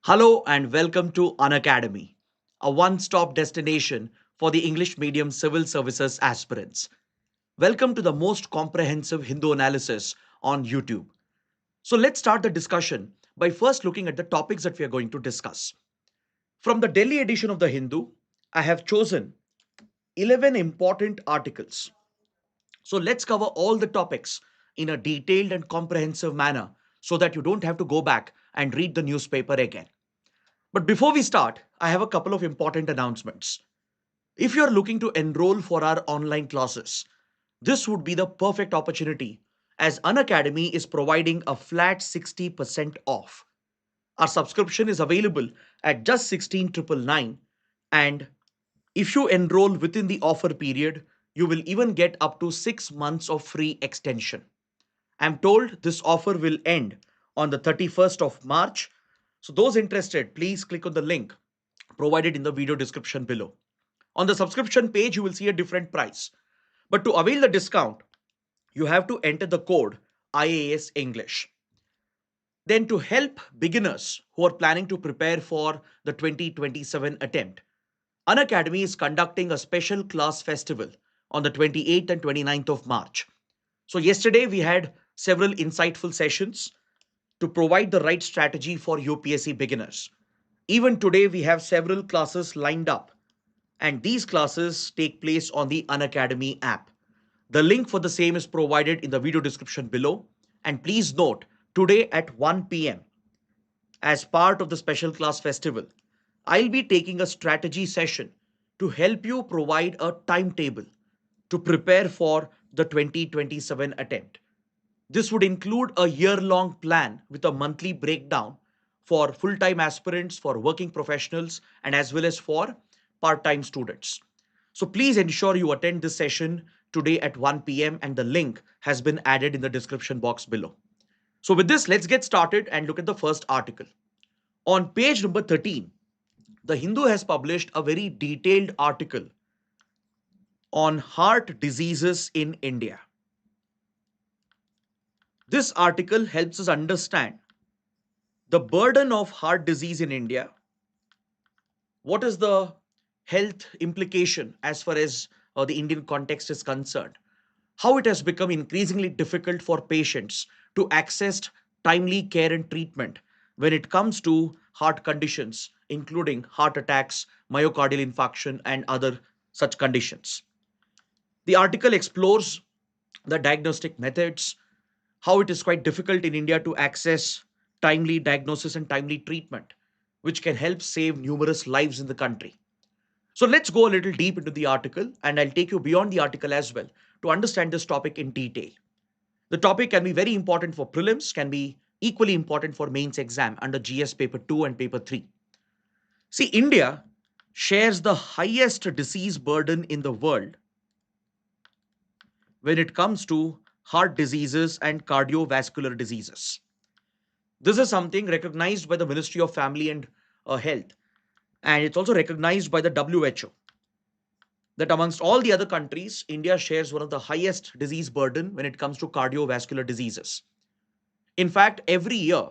Hello and welcome to Unacademy, a one-stop destination for the English medium civil services aspirants. Welcome to the most comprehensive Hindu analysis on YouTube. So let's start the discussion by first looking at the topics that we are going to discuss. From the Delhi edition of the Hindu, I have chosen 11 important articles. So let's cover all the topics in a detailed and comprehensive manner so that you don't have to go back and read the newspaper again. But before we start, I have a couple of important announcements. If you're looking to enroll for our online classes, this would be the perfect opportunity as Unacademy is providing a flat 60% off. Our subscription is available at just 16,999, and if you enroll within the offer period, you will even get up to 6 months of free extension. I'm told this offer will end on the 31st of March. So, those interested, please click on the link provided in the video description below. On the subscription page, you will see a different price. But to avail the discount, you have to enter the code IAS English. Then, to help beginners who are planning to prepare for the 2027 attempt, Unacademy is conducting a special class festival on the 28th and 29th of March. So, yesterday we had several insightful sessions to provide the right strategy for UPSC beginners. Even today, we have several classes lined up, and these classes take place on the Unacademy app. The link for the same is provided in the video description below. And please note, today at 1 p.m., as part of the special class festival, I'll be taking a strategy session to help you provide a timetable to prepare for the 2027 attempt. This would include a year long plan with a monthly breakdown for full time aspirants, for working professionals, and as well as for part time students. So please ensure you attend this session today at 1 p.m., and the link has been added in the description box below. So, with this, let's get started and look at the first article. On page number 13, the Hindu has published a very detailed article on heart diseases in India. This article helps us understand the burden of heart disease in India. What is the health implication as far as the Indian context is concerned? How it has become increasingly difficult for patients to access timely care and treatment when it comes to heart conditions, including heart attacks, myocardial infarction, and other such conditions. The article explores the diagnostic methods, how it is quite difficult in India to access timely diagnosis and timely treatment, which can help save numerous lives in the country. So let's go a little deep into the article, and I'll take you beyond the article as well to understand this topic in detail. The topic can be very important for prelims, can be equally important for mains exam under GS paper 2 and paper 3. See, India shares the highest disease burden in the world when it comes to heart diseases and cardiovascular diseases. This is something recognized by the Ministry of Family and Health, and it's also recognized by the WHO that amongst all the other countries, India shares one of the highest disease burden when it comes to cardiovascular diseases. In fact, every year,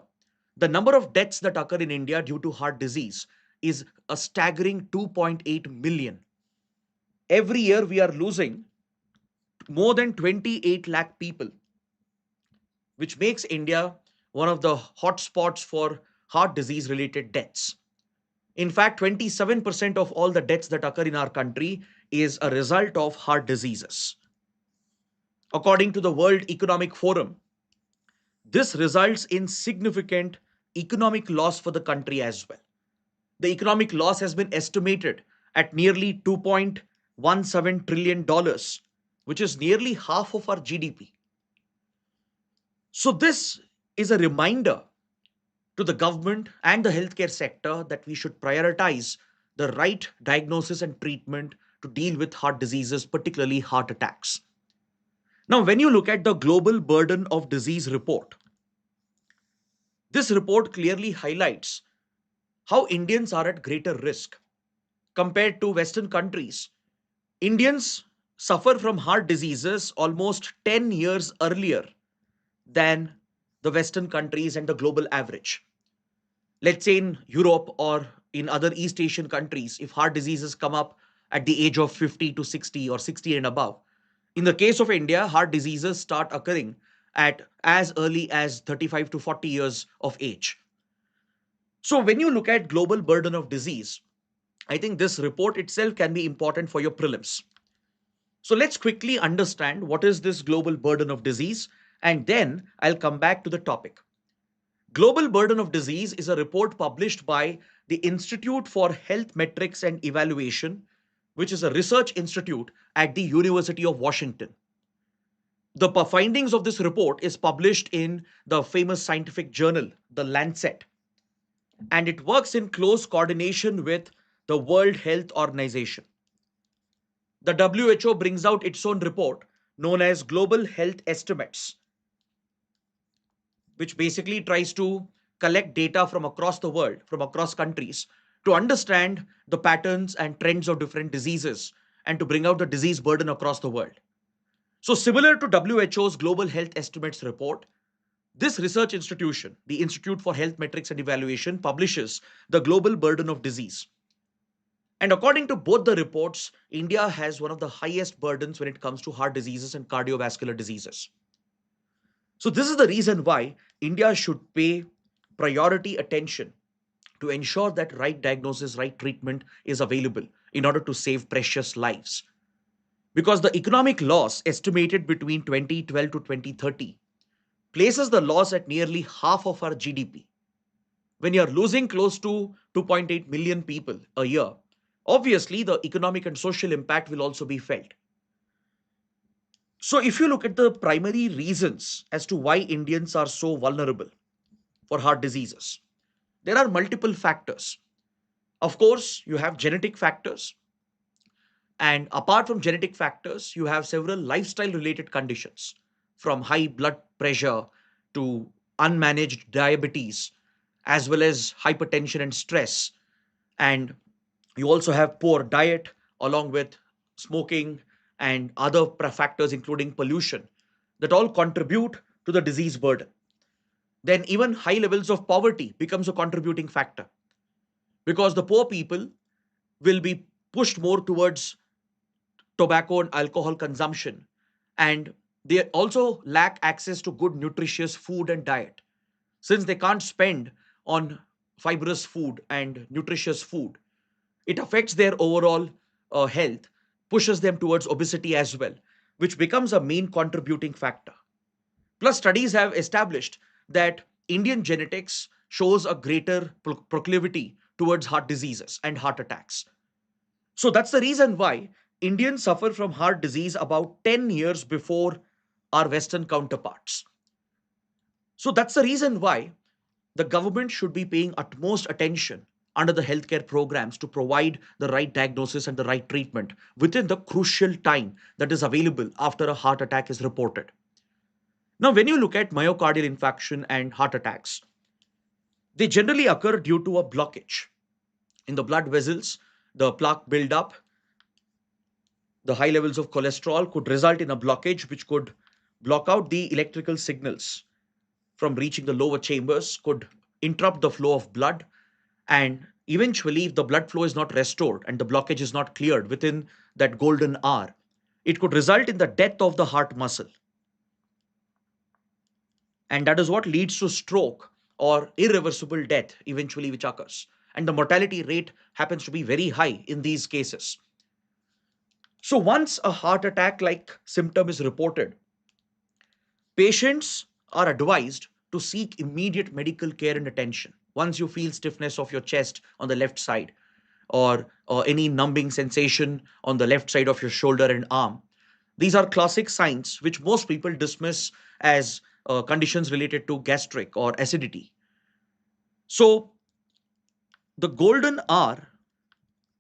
the number of deaths that occur in India due to heart disease is a staggering 2.8 million. Every year, we are losing more than 28 lakh people, which makes India one of the hotspots for heart disease related deaths. In fact, 27% of all the deaths that occur in our country is a result of heart diseases. According to the World Economic Forum, this results in significant economic loss for the country as well. The economic loss has been estimated at nearly $2.17 trillion, which is nearly half of our GDP. So, this is a reminder to the government and the healthcare sector that we should prioritize the right diagnosis and treatment to deal with heart diseases, particularly heart attacks. Now, when you look at the Global Burden of Disease report, this report clearly highlights how Indians are at greater risk compared to Western countries. Indians suffer from heart diseases almost 10 years earlier than the Western countries and the global average. Let's say in Europe or in other East Asian countries, if heart diseases come up at the age of 50 to 60 or 60 and above, in the case of India, heart diseases start occurring at as early as 35 to 40 years of age. So when you look at global burden of disease, I think this report itself can be important for your prelims. So let's quickly understand what is this global burden of disease, and then I'll come back to the topic. Global Burden of Disease is a report published by the Institute for Health Metrics and Evaluation, which is a research institute at the University of Washington. The findings of this report is published in the famous scientific journal, The Lancet, and it works in close coordination with the World Health Organization. The WHO brings out its own report known as Global Health Estimates, which basically tries to collect data from across the world, from across countries, to understand the patterns and trends of different diseases and to bring out the disease burden across the world. So, similar to WHO's Global Health Estimates report, this research institution, the Institute for Health Metrics and Evaluation, publishes the global burden of disease. And according to both the reports, India has one of the highest burdens when it comes to heart diseases and cardiovascular diseases. So, this is the reason why India should pay priority attention to ensure that right diagnosis, right treatment is available in order to save precious lives. Because the economic loss estimated between 2012 to 2030 places the loss at nearly half of our GDP. When you're losing close to 2.8 million people a year, obviously the economic and social impact will also be felt. So, if you look at the primary reasons as to why Indians are so vulnerable for heart diseases, there are multiple factors. Of course, you have genetic factors. And apart from genetic factors, you have several lifestyle related conditions from high blood pressure to unmanaged diabetes, as well as hypertension and stress. And you also have poor diet along with smoking and other factors, including pollution, that all contribute to the disease burden. Then even high levels of poverty becomes a contributing factor because the poor people will be pushed more towards tobacco and alcohol consumption, and they also lack access to good nutritious food and diet. Since they can't spend on fibrous food and nutritious food, it affects their overall health, pushes them towards obesity as well, which becomes a main contributing factor. Plus, studies have established that Indian genetics shows a greater proclivity towards heart diseases and heart attacks. So that's the reason why Indians suffer from heart disease about 10 years before our Western counterparts. So that's the reason why the government should be paying utmost attention under the healthcare programs to provide the right diagnosis and the right treatment within the crucial time that is available after a heart attack is reported. Now, when you look at myocardial infarction and heart attacks, they generally occur due to a blockage in the blood vessels. The plaque buildup, the high levels of cholesterol could result in a blockage which could block out the electrical signals from reaching the lower chambers, could interrupt the flow of blood, and eventually, if the blood flow is not restored and the blockage is not cleared within that golden hour, it could result in the death of the heart muscle. And that is what leads to stroke or irreversible death eventually, which occurs. And the mortality rate happens to be very high in these cases. So, once a heart attack like symptom is reported, patients are advised to seek immediate medical care and attention. Once you feel stiffness of your chest on the left side, or any numbing sensation on the left side of your shoulder and arm, these are classic signs which most people dismiss as conditions related to gastric or acidity. So, the golden hour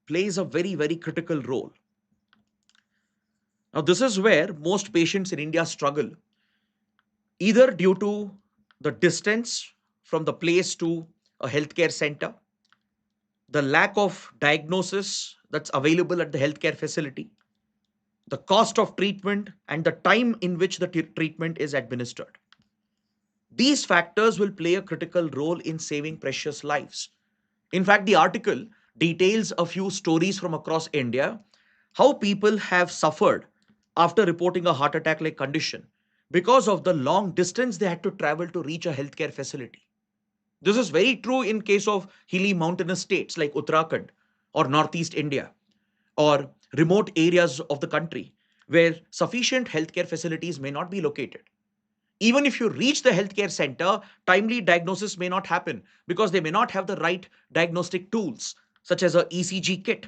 plays a very, very critical role. Now, this is where most patients in India struggle, either due to the distance from the place to a healthcare center, the lack of diagnosis that's available at the healthcare facility, the cost of treatment, and the time in which the treatment is administered. These factors will play a critical role in saving precious lives. In fact, the article details a few stories from across India, how people have suffered after reporting a heart attack like condition because of the long distance they had to travel to reach a healthcare facility. This is very true in case of hilly mountainous states like Uttarakhand or Northeast India or remote areas of the country where sufficient healthcare facilities may not be located. Even if you reach the healthcare center, timely diagnosis may not happen because they may not have the right diagnostic tools, such as a ECG kit.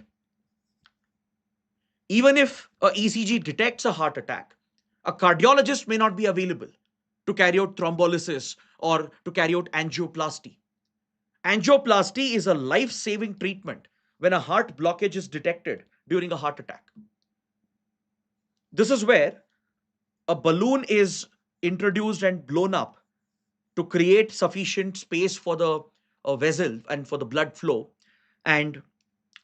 Even if a ECG detects a heart attack, a cardiologist may not be available to carry out thrombolysis or to carry out angioplasty. Angioplasty is a life saving treatment when a heart blockage is detected during a heart attack. This is where a balloon is introduced and blown up to create sufficient space for the vessel and for the blood flow. And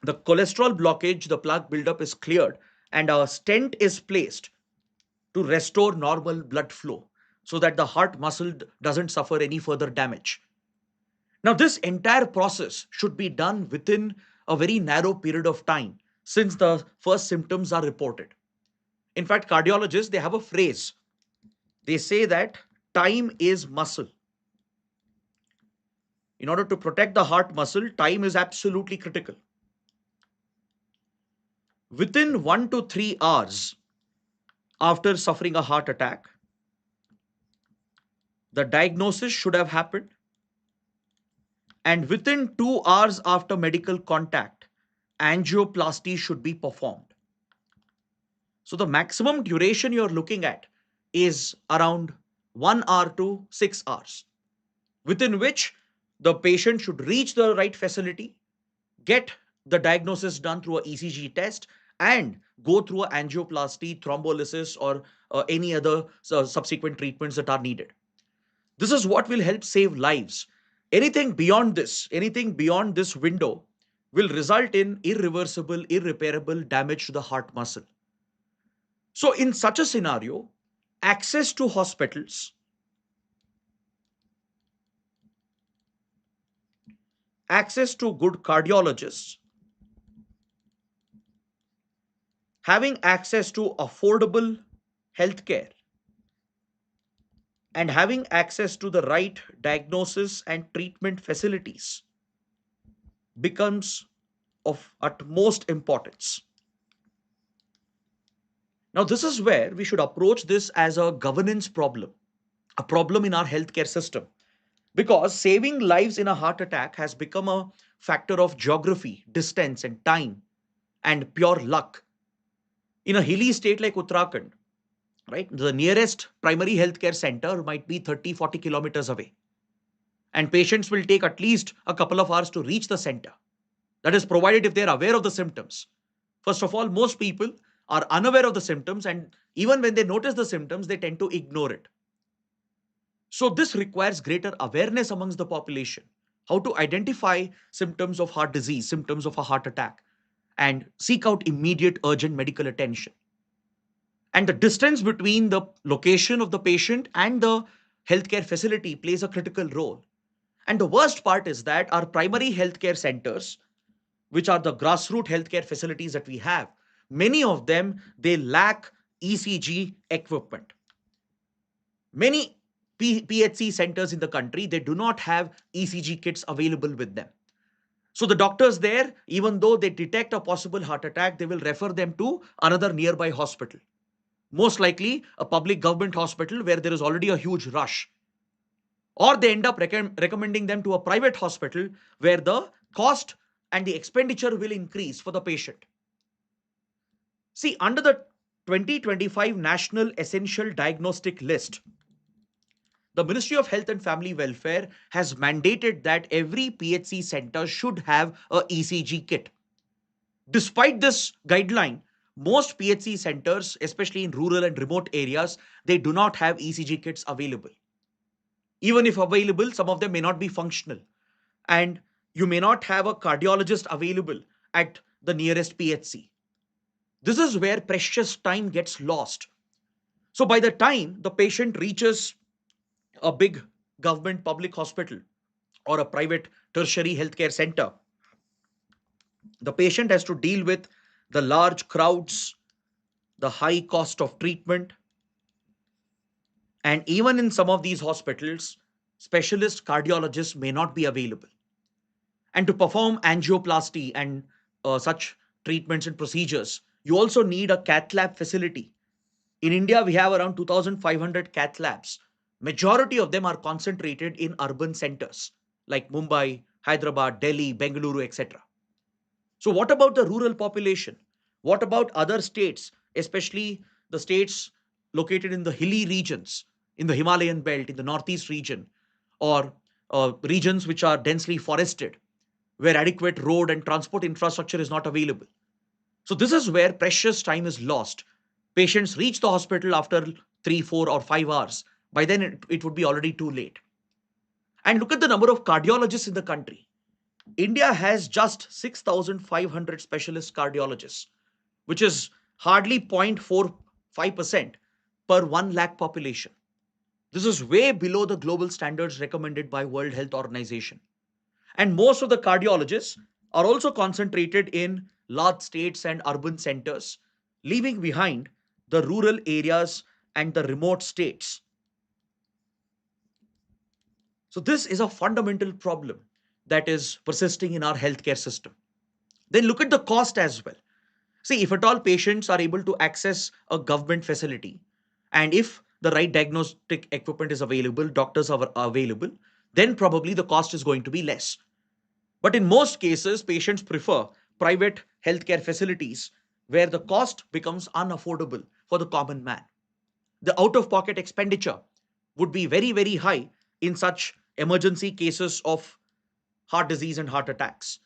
the cholesterol blockage, the plaque buildup is cleared, and a stent is placed to restore normal blood flow so that the heart muscle doesn't suffer any further damage. Now, this entire process should be done within a very narrow period of time since the first symptoms are reported. In fact, cardiologists they have a phrase. They say that time is muscle. In order to protect the heart muscle, time is absolutely critical. Within 1 to 3 hours after suffering a heart attack, the diagnosis should have happened, and within 2 hours after medical contact, angioplasty should be performed. So the maximum duration you're looking at is around 1 hour to 6 hours, within which the patient should reach the right facility, get the diagnosis done through a ECG test, and go through a angioplasty, thrombolysis, or any other subsequent treatments that are needed. This is what will help save lives. Anything beyond this window will result in irreversible, irreparable damage to the heart muscle. So, in such a scenario, access to hospitals, access to good cardiologists, having access to affordable healthcare, and having access to the right diagnosis and treatment facilities becomes of utmost importance. Now, this is where we should approach this as a governance problem, a problem in our healthcare system, because saving lives in a heart attack has become a factor of geography, distance, and time, and pure luck. In a hilly state like Uttarakhand, right, the nearest primary healthcare center might be 30, 40 kilometers away, and patients will take at least a couple of hours to reach the center. That is provided if they're aware of the symptoms. First of all, most people are unaware of the symptoms, and even when they notice the symptoms, they tend to ignore it. So, this requires greater awareness amongst the population how to identify symptoms of heart disease, symptoms of a heart attack, and seek out immediate urgent medical attention. And the distance between the location of the patient and the healthcare facility plays a critical role. And the worst part is that our primary healthcare centers, which are the grassroots healthcare facilities that we have, many of them they lack ECG equipment. Many PHC centers in the country they do not have ECG kits available with them. So the doctors there, even though they detect a possible heart attack, they will refer them to another nearby hospital. Most likely a public government hospital where there is already a huge rush. Or they end up recommending them to a private hospital where the cost and the expenditure will increase for the patient. See, under the 2025 National Essential Diagnostic List, the Ministry of Health and Family Welfare has mandated that every PHC center should have a ECG kit. Despite this guideline, most PHC centers, especially in rural and remote areas, they do not have ECG kits available. Even if available, some of them may not be functional. And you may not have a cardiologist available at the nearest PHC. This is where precious time gets lost. So by the time the patient reaches a big government public hospital or a private tertiary healthcare center, the patient has to deal with the large crowds, the high cost of treatment, and even in some of these hospitals, specialist cardiologists may not be available. And to perform angioplasty and such treatments and procedures, you also need a cath lab facility. In India, we have around 2,500 cath labs. Majority of them are concentrated in urban centers like Mumbai, Hyderabad, Delhi, Bengaluru, etc. So, what about the rural population? What about other states, especially the states located in the hilly regions, in the Himalayan belt, in the northeast region, or regions which are densely forested, where adequate road and transport infrastructure is not available? So, this is where precious time is lost. Patients reach the hospital after 3, 4, or 5 hours. By then, it would be already too late. And look at the number of cardiologists in the country. India has just 6,500 specialist cardiologists, which is hardly 0.45% per 1 lakh population. This is way below the global standards recommended by World Health Organization. And most of the cardiologists are also concentrated in large states and urban centers, leaving behind the rural areas and the remote states. So, this is a fundamental problem that is persisting in our healthcare system. Then look at the cost as well. See, if at all patients are able to access a government facility, and if the right diagnostic equipment is available, doctors are available, then probably the cost is going to be less. But in most cases, patients prefer private healthcare facilities where the cost becomes unaffordable for the common man. The out of pocket expenditure would be very, very high in such emergency cases of heart disease and heart attacks.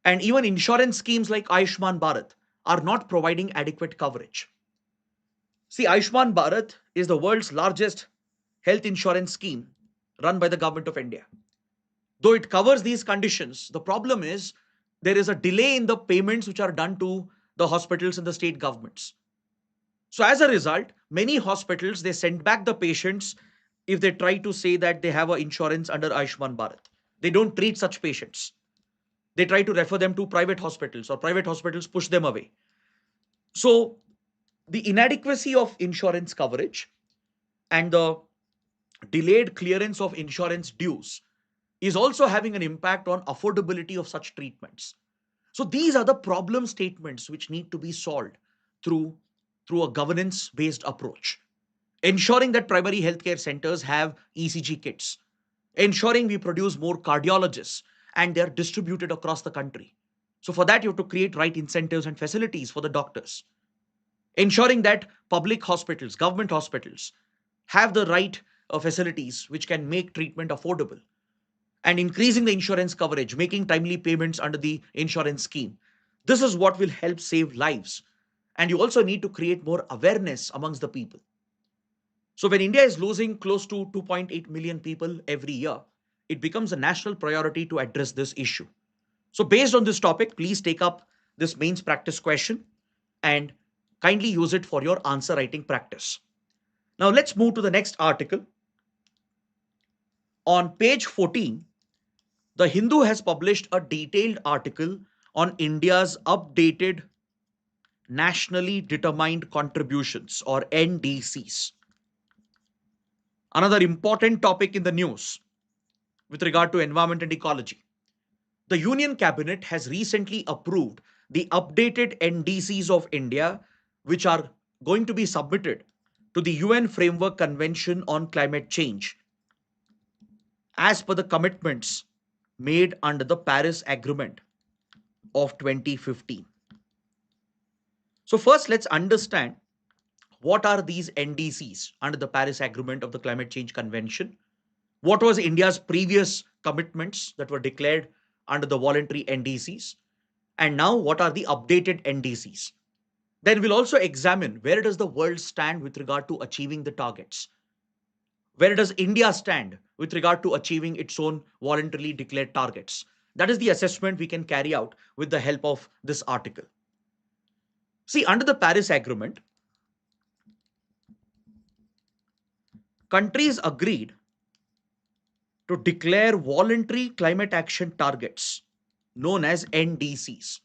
And even insurance schemes like Ayushman Bharat are not providing adequate coverage. See, Ayushman Bharat is the world's largest health insurance scheme run by the government of India. Though it covers these conditions, the problem is there is a delay in the payments which are done to the hospitals and the state governments. So as a result, many hospitals they send back the patients if they try to say that they have a insurance under Ayushman Bharat. They don't treat such patients. They try to refer them to private hospitals, or private hospitals push them away. So the inadequacy of insurance coverage and the delayed clearance of insurance dues is also having an impact on affordability of such treatments. So these are the problem statements which need to be solved through through a governance based approach. Ensuring that primary healthcare centers have ECG kits, ensuring we produce more cardiologists and they're distributed across the country. So for that you have to create right incentives and facilities for the doctors, ensuring that public hospitals, government hospitals have the right facilities which can make treatment affordable, and increasing the insurance coverage, making timely payments under the insurance scheme. This is what will help save lives. And you also need to create more awareness amongst the people. So, when India is losing close to 2.8 million people every year, it becomes a national priority to address this issue. So, based on this topic, please take up this mains practice question and kindly use it for your answer writing practice. Now, let's move to the next article. On page 14, The Hindu has published a detailed article on India's updated nationally determined contributions, or NDCs. Another important topic in the news with regard to environment and ecology. The Union Cabinet has recently approved the updated NDCs of India, which are going to be submitted to the UN Framework Convention on Climate Change as per the commitments made under the Paris Agreement of 2015. So, first, let's understand what are these NDCs under the Paris Agreement of the Climate Change Convention. What was India's previous commitments that were declared under the voluntary NDCs? And now, what are the updated NDCs? Then we'll also examine where does the world stand with regard to achieving the targets? Where does India stand with regard to achieving its own voluntarily declared targets? That is the assessment we can carry out with the help of this article. See, under the Paris Agreement, countries agreed to declare voluntary climate action targets known as NDCs,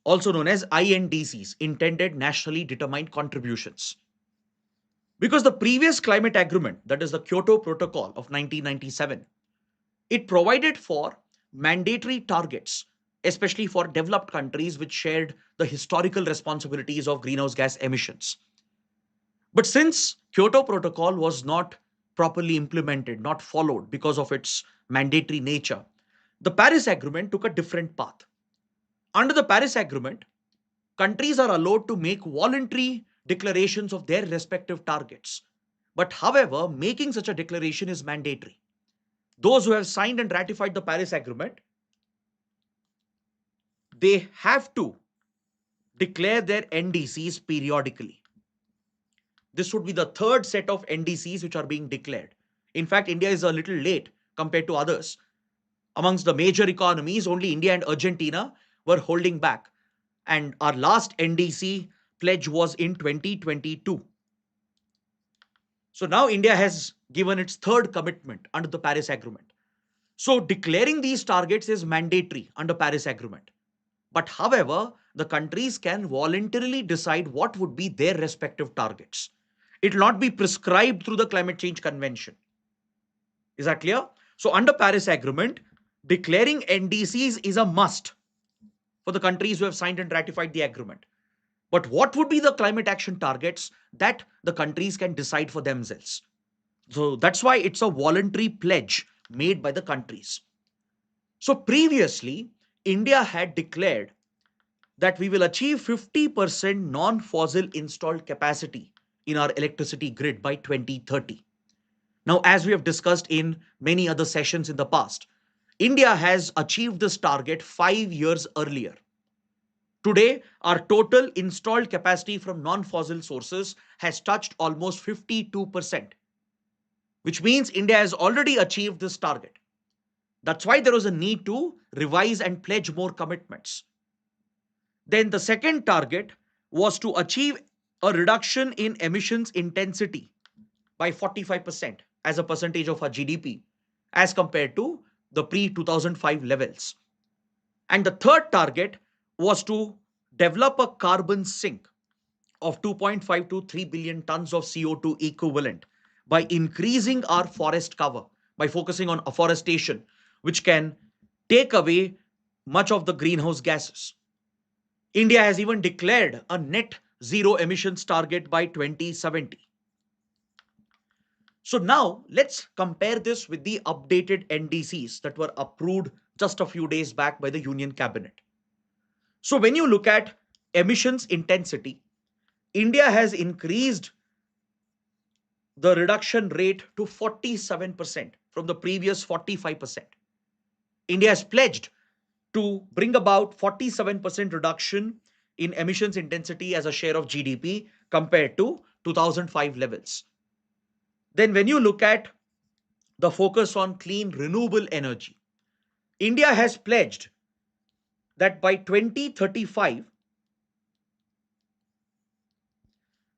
also known as INDCs, intended nationally determined contributions. Because the previous climate agreement, that is the Kyoto Protocol of 1997, it provided for mandatory targets, especially for developed countries which shared the historical responsibilities of greenhouse gas emissions. But since Kyoto Protocol was not properly implemented, not followed because of its mandatory nature, the Paris Agreement took a different path. Under the Paris Agreement, countries are allowed to make voluntary declarations of their respective targets. But however, making such a declaration is mandatory. Those who have signed and ratified the Paris Agreement, they have to declare their NDCs periodically. This would be the third set of NDCs which are being declared. In fact, India is a little late compared to others. Amongst the major economies, only India and Argentina were holding back. And our last NDC pledge was in 2022. So now India has given its third commitment under the Paris Agreement. So declaring these targets is mandatory under Paris Agreement. But however, the countries can voluntarily decide what would be their respective targets. It will not be prescribed through the Climate Change Convention. Is that clear? So under Paris Agreement, declaring NDCs is a must for the countries who have signed and ratified the agreement. But what would be the climate action targets that the countries can decide for themselves? So that's why it's a voluntary pledge made by the countries. So previously, India had declared that we will achieve 50% non-fossil installed capacity in our electricity grid by 2030. Now, as we have discussed in many other sessions in the past, India has achieved this target 5 years earlier. Today, our total installed capacity from non-fossil sources has touched almost 52%, which means India has already achieved this target. That's why there was a need to revise and pledge more commitments. Then the second target was to achieve a reduction in emissions intensity by 45% as a percentage of our GDP as compared to the pre-2005 levels. And the third target was to develop a carbon sink of 2.5 to 3 billion tons of CO2 equivalent by increasing our forest cover, by focusing on afforestation, which can take away much of the greenhouse gases. India has even declared a net zero emissions target by 2070. So now let's compare this with the updated NDCs that were approved just a few days back by the Union Cabinet. So when you look at emissions intensity, India has increased the reduction rate to 47% from the previous 45%. India has pledged to bring about 47% reduction in emissions intensity as a share of GDP compared to 2005 levels. Then when you look at the focus on clean renewable energy, India has pledged that by 2035,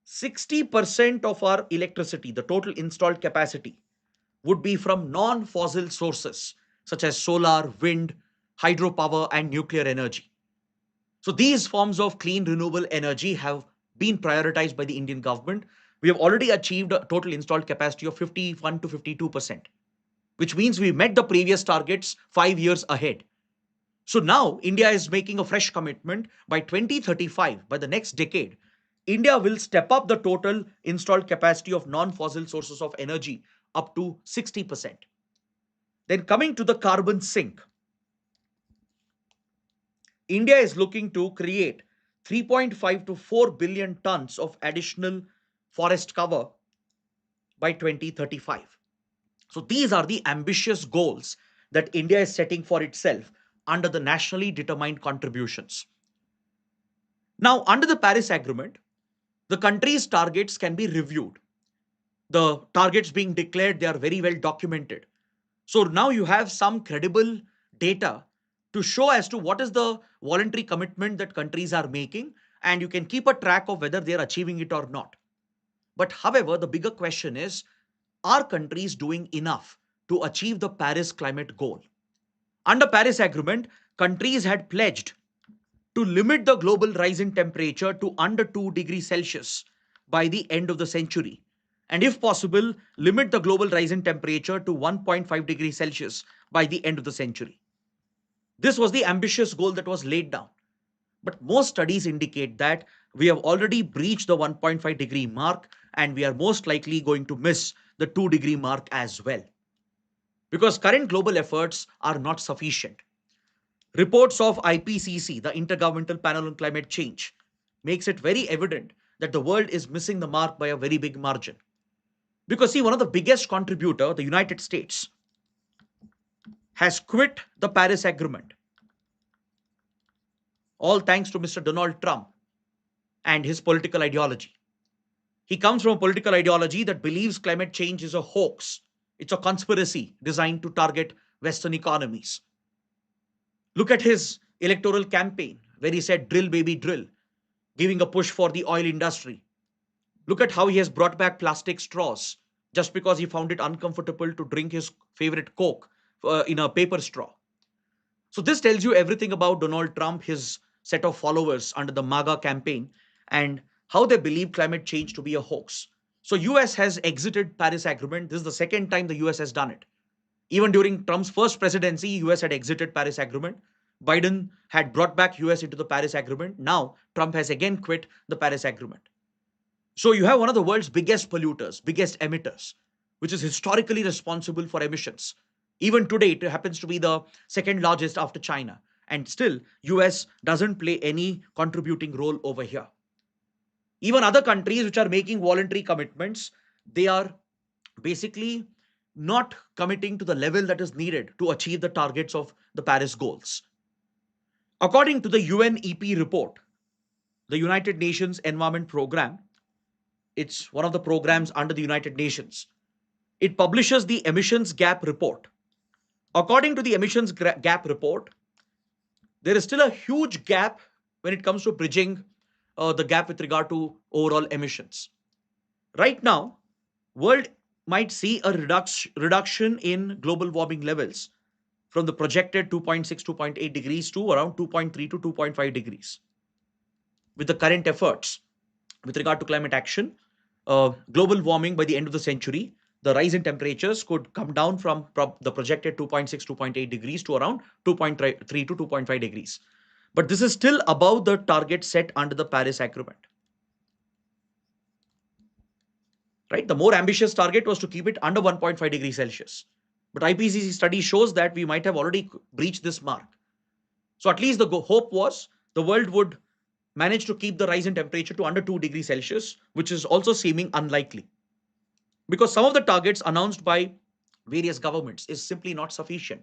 60% of our electricity, the total installed capacity, would be from non-fossil sources such as solar, wind, hydropower, and nuclear energy. So these forms of clean renewable energy have been prioritized by the Indian government. We have already achieved a total installed capacity of 51 to 52%, which means we met the previous targets 5 years ahead. So now India is making a fresh commitment by 2035, by the next decade. India will step up the total installed capacity of non-fossil sources of energy up to 60%. Then coming to the carbon sink, India is looking to create 3.5 to 4 billion tons of additional forest cover by 2035. So these are the ambitious goals that India is setting for itself under the nationally determined contributions. Now, under the Paris Agreement, the country's targets can be reviewed. The targets being declared, they are very well documented. So now you have some credible data to show as to what is the voluntary commitment that countries are making, and you can keep a track of whether they are achieving it or not. But however, the bigger question is, are countries doing enough to achieve the Paris climate goal. Under Paris Agreement, countries had pledged to limit the global rise in temperature to under 2 degrees Celsius by the end of the century. And if possible, limit the global rise in temperature to 1.5 degrees Celsius by the end of the century. This was the ambitious goal that was laid down. But most studies indicate that we have already breached the 1.5 degree mark and we are most likely going to miss the 2 degree mark as well. Because current global efforts are not sufficient. Reports of IPCC, the Intergovernmental Panel on Climate Change, makes it very evident that the world is missing the mark by a very big margin. Because see, one of the biggest contributor, the United States, has quit the Paris Agreement. All thanks to Mr. Donald Trump and his political ideology. He comes from a political ideology that believes climate change is a hoax. It's a conspiracy designed to target Western economies. Look at his electoral campaign where he said, drill, baby, drill, giving a push for the oil industry. Look at how he has brought back plastic straws just because he found it uncomfortable to drink his favorite Coke in a paper straw. So this tells you everything about Donald Trump, his set of followers under the MAGA campaign, and how they believe climate change to be a hoax. So US has exited Paris Agreement. This is the second time the US has done it. Even during Trump's first presidency, US had exited Paris Agreement. Biden had brought back US into the Paris Agreement. Now Trump has again quit the Paris Agreement. So you have one of the world's biggest polluters, biggest emitters, which is historically responsible for emissions. Even today, it happens to be the second largest after China. And still, US doesn't play any contributing role over here. Even other countries which are making voluntary commitments, they are basically not committing to the level that is needed to achieve the targets of the Paris goals. According to the UNEP report, the United Nations Environment Program, it's one of the programs under the United Nations. It publishes the emissions gap report. According to the emissions gap report, there is still a huge gap when it comes to bridging the gap with regard to overall emissions. Right now, world might see a reduction in global warming levels from the projected 2.6, 2.8 degrees to around 2.3 to 2.5 degrees. With the current efforts with regard to climate action, global warming by the end of the century, the rise in temperatures could come down from the projected 2.6, 2.8 degrees to around 2.3 to 2.5 degrees. But this is still above the target set under the Paris Agreement. Right? The more ambitious target was to keep it under 1.5 degrees Celsius. But IPCC study shows that we might have already breached this mark. So at least the hope was the world would manage to keep the rise in temperature to under 2 degrees Celsius, which is also seeming unlikely. Because some of the targets announced by various governments is simply not sufficient.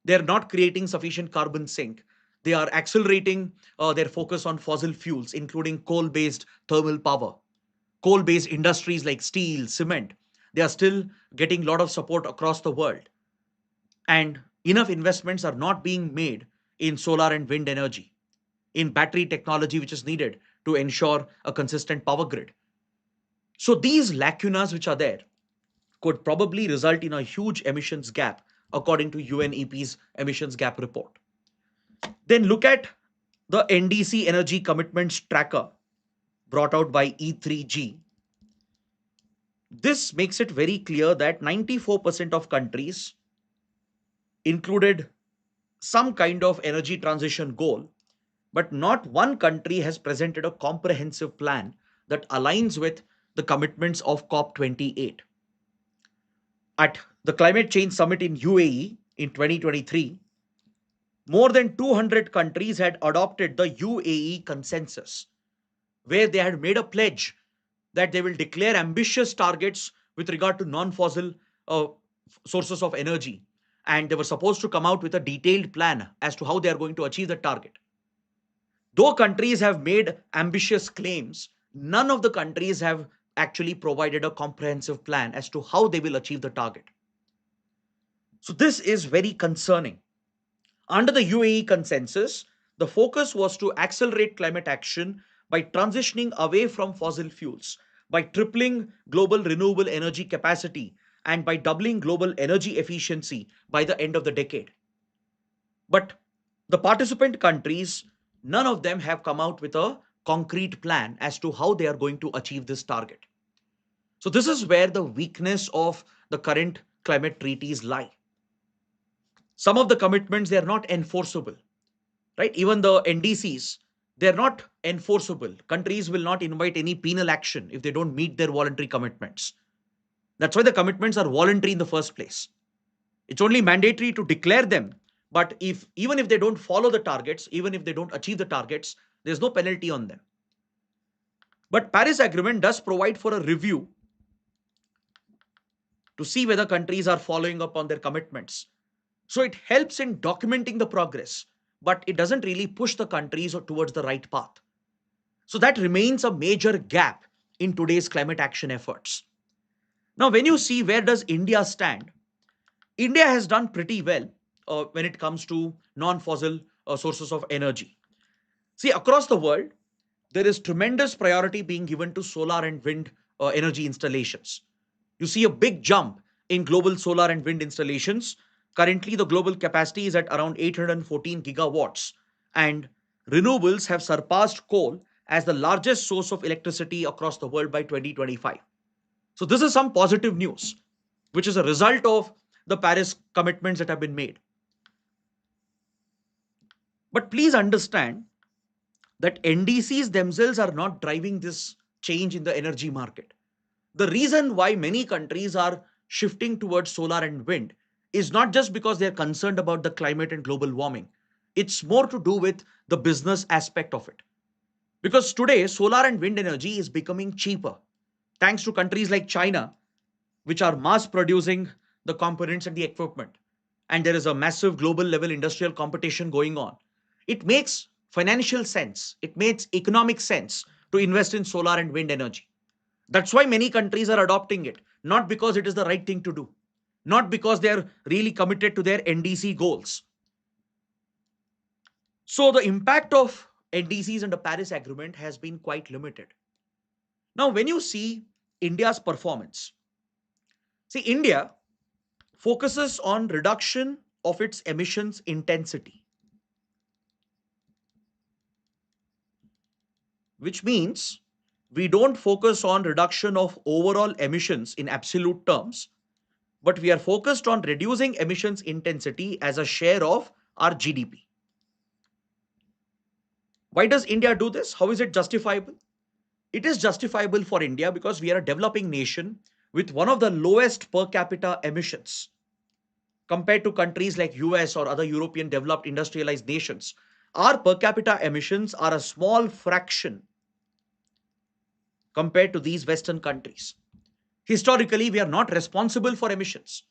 They're not creating sufficient carbon sink. They are accelerating their focus on fossil fuels, including coal-based thermal power. Coal-based industries like steel, cement, they are still getting a lot of support across the world. And enough investments are not being made in solar and wind energy, in battery technology, which is needed to ensure a consistent power grid. So these lacunas which are there could probably result in a huge emissions gap, according to UNEP's emissions gap report. Then look at the NDC Energy Commitments Tracker brought out by E3G. This makes it very clear that 94% of countries included some kind of energy transition goal, but not one country has presented a comprehensive plan that aligns with the commitments of COP28. At the Climate Change Summit in UAE in 2023, more than 200 countries had adopted the UAE consensus, where they had made a pledge that they will declare ambitious targets with regard to non-fossil sources of energy. And they were supposed to come out with a detailed plan as to how they are going to achieve the target. Though countries have made ambitious claims, none of the countries have actually provided a comprehensive plan as to how they will achieve the target. So this is very concerning. Under the UAE consensus, the focus was to accelerate climate action by transitioning away from fossil fuels, by tripling global renewable energy capacity, and by doubling global energy efficiency by the end of the decade. But the participant countries, none of them have come out with a concrete plan as to how they are going to achieve this target. So, this is where the weakness of the current climate treaties lie. Some of the commitments, they are not enforceable, right? Even the NDCs, they're not enforceable. Countries will not invite any penal action if they don't meet their voluntary commitments. That's why the commitments are voluntary in the first place. It's only mandatory to declare them. But if even if they don't follow the targets, even if they don't achieve the targets, there's no penalty on them. But Paris Agreement does provide for a review to see whether countries are following up on their commitments. So it helps in documenting the progress, but it doesn't really push the countries towards the right path. So that remains a major gap in today's climate action efforts. Now, when you see where does India stand, India has done pretty well when it comes to non-fossil sources of energy. See, across the world, there is tremendous priority being given to solar and wind energy installations. You see a big jump in global solar and wind installations. Currently, the global capacity is at around 814 gigawatts, and renewables have surpassed coal as the largest source of electricity across the world by 2025. So, this is some positive news, which is a result of the Paris commitments that have been made. But please understand that NDCs themselves are not driving this change in the energy market. The reason why many countries are shifting towards solar and wind is not just because they're concerned about the climate and global warming. It's more to do with the business aspect of it. Because today, solar and wind energy is becoming cheaper thanks to countries like China, which are mass producing the components and the equipment. And there is a massive global level industrial competition going on. It makes financial sense, it makes economic sense to invest in solar and wind energy. That's why many countries are adopting it, not because it is the right thing to do, not because they are really committed to their NDC goals. So the impact of NDCs and the Paris Agreement has been quite limited. Now, when you see India's performance, see, India focuses on reduction of its emissions intensity, which means we don't focus on reduction of overall emissions in absolute terms, but we are focused on reducing emissions intensity as a share of our GDP. Why does India do this? How is it justifiable? It is justifiable for India because we are a developing nation with one of the lowest per capita emissions compared to countries like US or other European developed industrialized nations. Our per capita emissions are a small fraction compared to these Western countries. Historically, we are not responsible for emissions.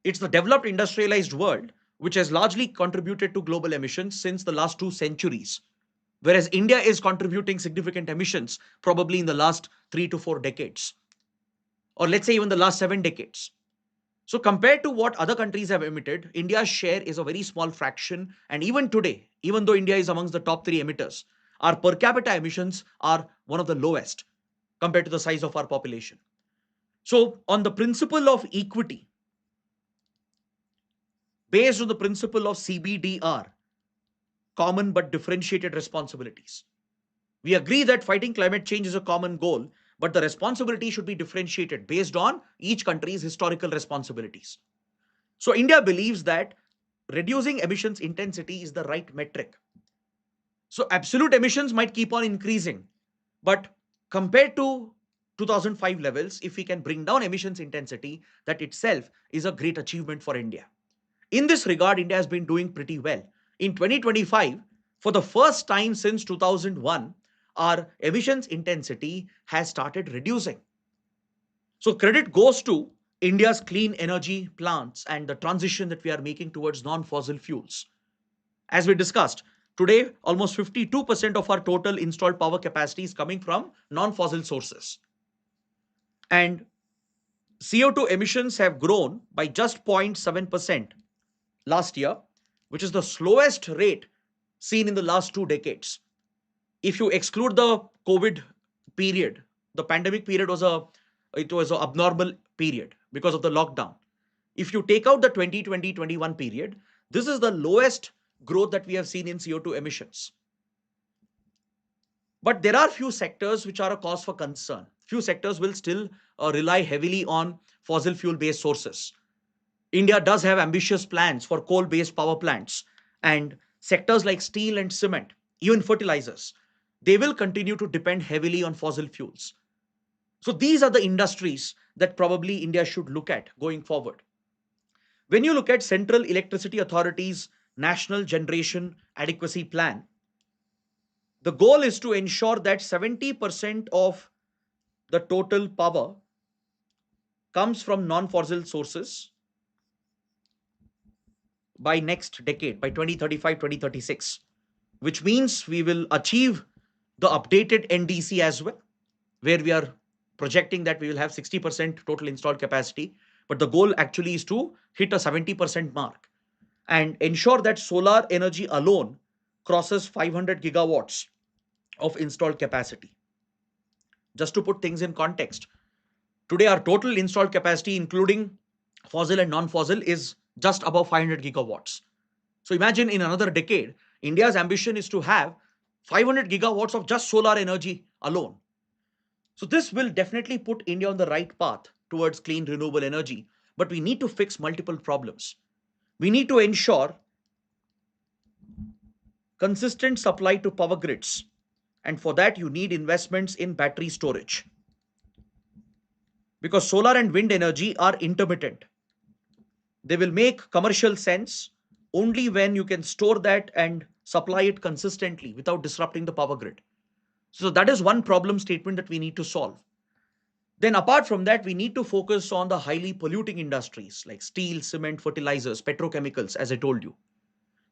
It's the developed industrialized world which has largely contributed to global emissions since the last 2 centuries, whereas India is contributing significant emissions probably in the last 3 to 4 decades, or let's say even the last 7 decades. So, compared to what other countries have emitted, India's share is a very small fraction. And even today, even though India is amongst the top three emitters, our per capita emissions are one of the lowest compared to the size of our population. So, on the principle of equity, based on the principle of CBDR, common but differentiated responsibilities, we agree that fighting climate change is a common goal, but the responsibility should be differentiated based on each country's historical responsibilities. So, India believes that reducing emissions intensity is the right metric. So, absolute emissions might keep on increasing, but compared to 2005 levels, if we can bring down emissions intensity, that itself is a great achievement for India. In this regard, India has been doing pretty well. In 2025, for the first time since 2001, our emissions intensity has started reducing. So credit goes to India's clean energy plants and the transition that we are making towards non-fossil fuels. As we discussed, today almost 52% of our total installed power capacity is coming from non-fossil sources. And CO2 emissions have grown by just 0.7% last year, which is the slowest rate seen in the last 2 decades. If you exclude the COVID period, the pandemic period was a it was an abnormal period because of the lockdown. If you take out the 2020-21 period, this is the lowest growth that we have seen in CO2 emissions. But there are few sectors which are a cause for concern. Few sectors will still rely heavily on fossil fuel based sources. India does have ambitious plans for coal based power plants, and sectors like steel and cement, even fertilizers, they will continue to depend heavily on fossil fuels. So these are the industries that probably India should look at going forward. When you look at Central Electricity Authority's National Generation Adequacy Plan, the goal is to ensure that 70% of the total power comes from non-fossil sources by next decade, by 2035, 2036, which means we will achieve the updated NDC as well, where we are projecting that we will have 60% total installed capacity. But the goal actually is to hit a 70% mark and ensure that solar energy alone crosses 500 gigawatts of installed capacity. Just to put things in context, today our total installed capacity, including fossil and non-fossil, is just above 500 gigawatts. So imagine in another decade, India's ambition is to have 500 gigawatts of just solar energy alone. So this will definitely put India on the right path towards clean renewable energy. But we need to fix multiple problems. We need to ensure consistent supply to power grids. And for that, you need investments in battery storage. Because solar and wind energy are intermittent. They will make commercial sense only when you can store that and supply it consistently without disrupting the power grid. So that is one problem statement that we need to solve. Then apart from that, we need to focus on the highly polluting industries like steel, cement, fertilizers, petrochemicals, as I told you.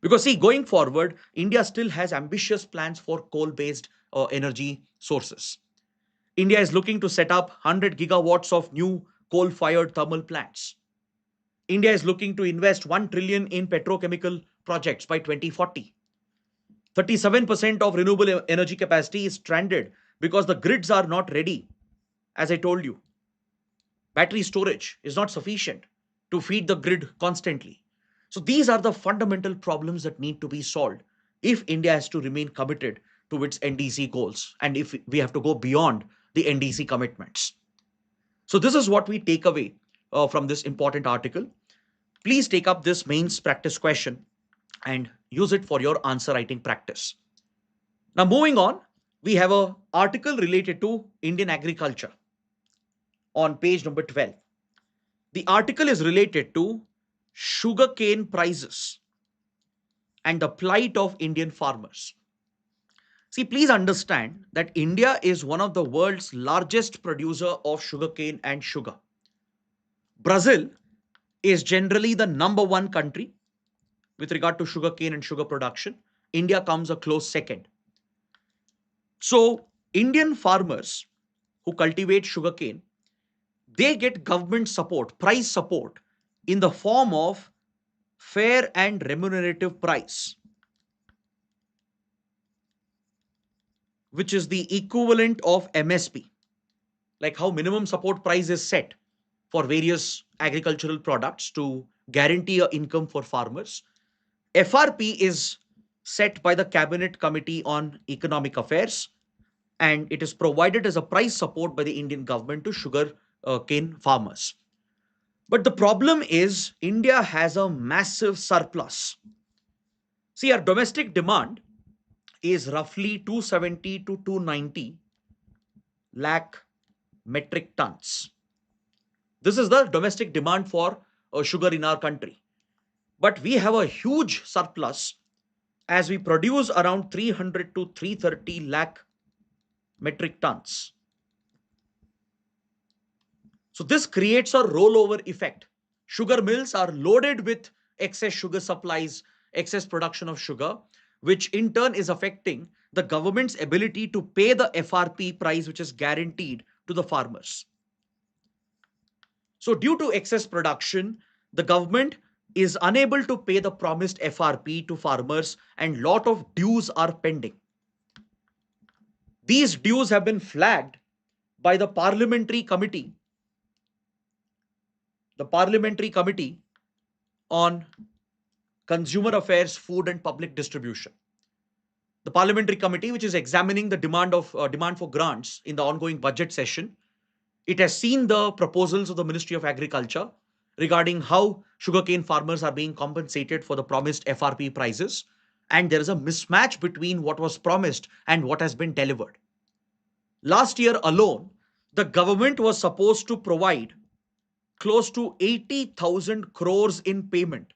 Because see, going forward, India still has ambitious plans for coal-based energy sources. India is looking to set up 100 gigawatts of new coal-fired thermal plants. India is looking to invest 1 trillion in petrochemical projects by 2040. 37% of renewable energy capacity is stranded because the grids are not ready. As I told you, battery storage is not sufficient to feed the grid constantly. So these are the fundamental problems that need to be solved if India has to remain committed to its NDC goals and if we have to go beyond the NDC commitments. So this is what we take away from this important article. Please take up this mains practice question and use it for your answer writing practice. Now moving on, we have an article related to Indian agriculture on page number 12. The article is related to sugarcane prices and the plight of Indian farmers. See, please understand that India is one of the world's largest producer of sugarcane and sugar. Brazil is generally the number one country with regard to sugarcane and sugar production. India comes a close second. So Indian farmers who cultivate sugarcane, they get government support, price support in the form of fair and remunerative price, which is the equivalent of MSP, like how minimum support price is set for various agricultural products to guarantee a income for farmers. FRP is set by the Cabinet Committee on Economic Affairs, and it is provided as a price support by the Indian government to sugar cane farmers. But the problem is India has a massive surplus. See, our domestic demand is roughly 270 to 290 lakh metric tons. This is the domestic demand for sugar in our country. But we have a huge surplus as we produce around 300 to 330 lakh metric tons. So this creates a rollover effect. Sugar mills are loaded with excess sugar supplies, excess production of sugar, which in turn is affecting the government's ability to pay the FRP price, which is guaranteed to the farmers. So due to excess production, the government is unable to pay the promised FRP to farmers and lot of dues are pending. These dues have been flagged by the parliamentary committee the Parliamentary Committee on Consumer Affairs, Food and Public Distribution. The Parliamentary Committee, which is examining the demand for grants in the ongoing budget session, it has seen the proposals of the Ministry of Agriculture regarding how sugarcane farmers are being compensated for the promised FRP prices, and there is a mismatch between what was promised and what has been delivered. Last year alone, the government was supposed to provide close to 80,000 crores in payment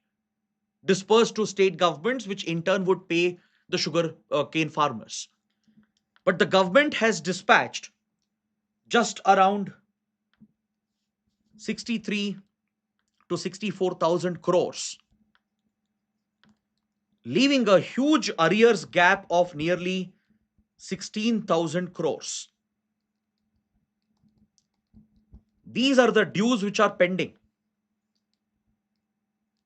dispersed to state governments, which in turn would pay the sugar cane farmers. But the government has dispatched just around 63 to 64,000 crores, leaving a huge arrears gap of nearly 16,000 crores. These are the dues which are pending,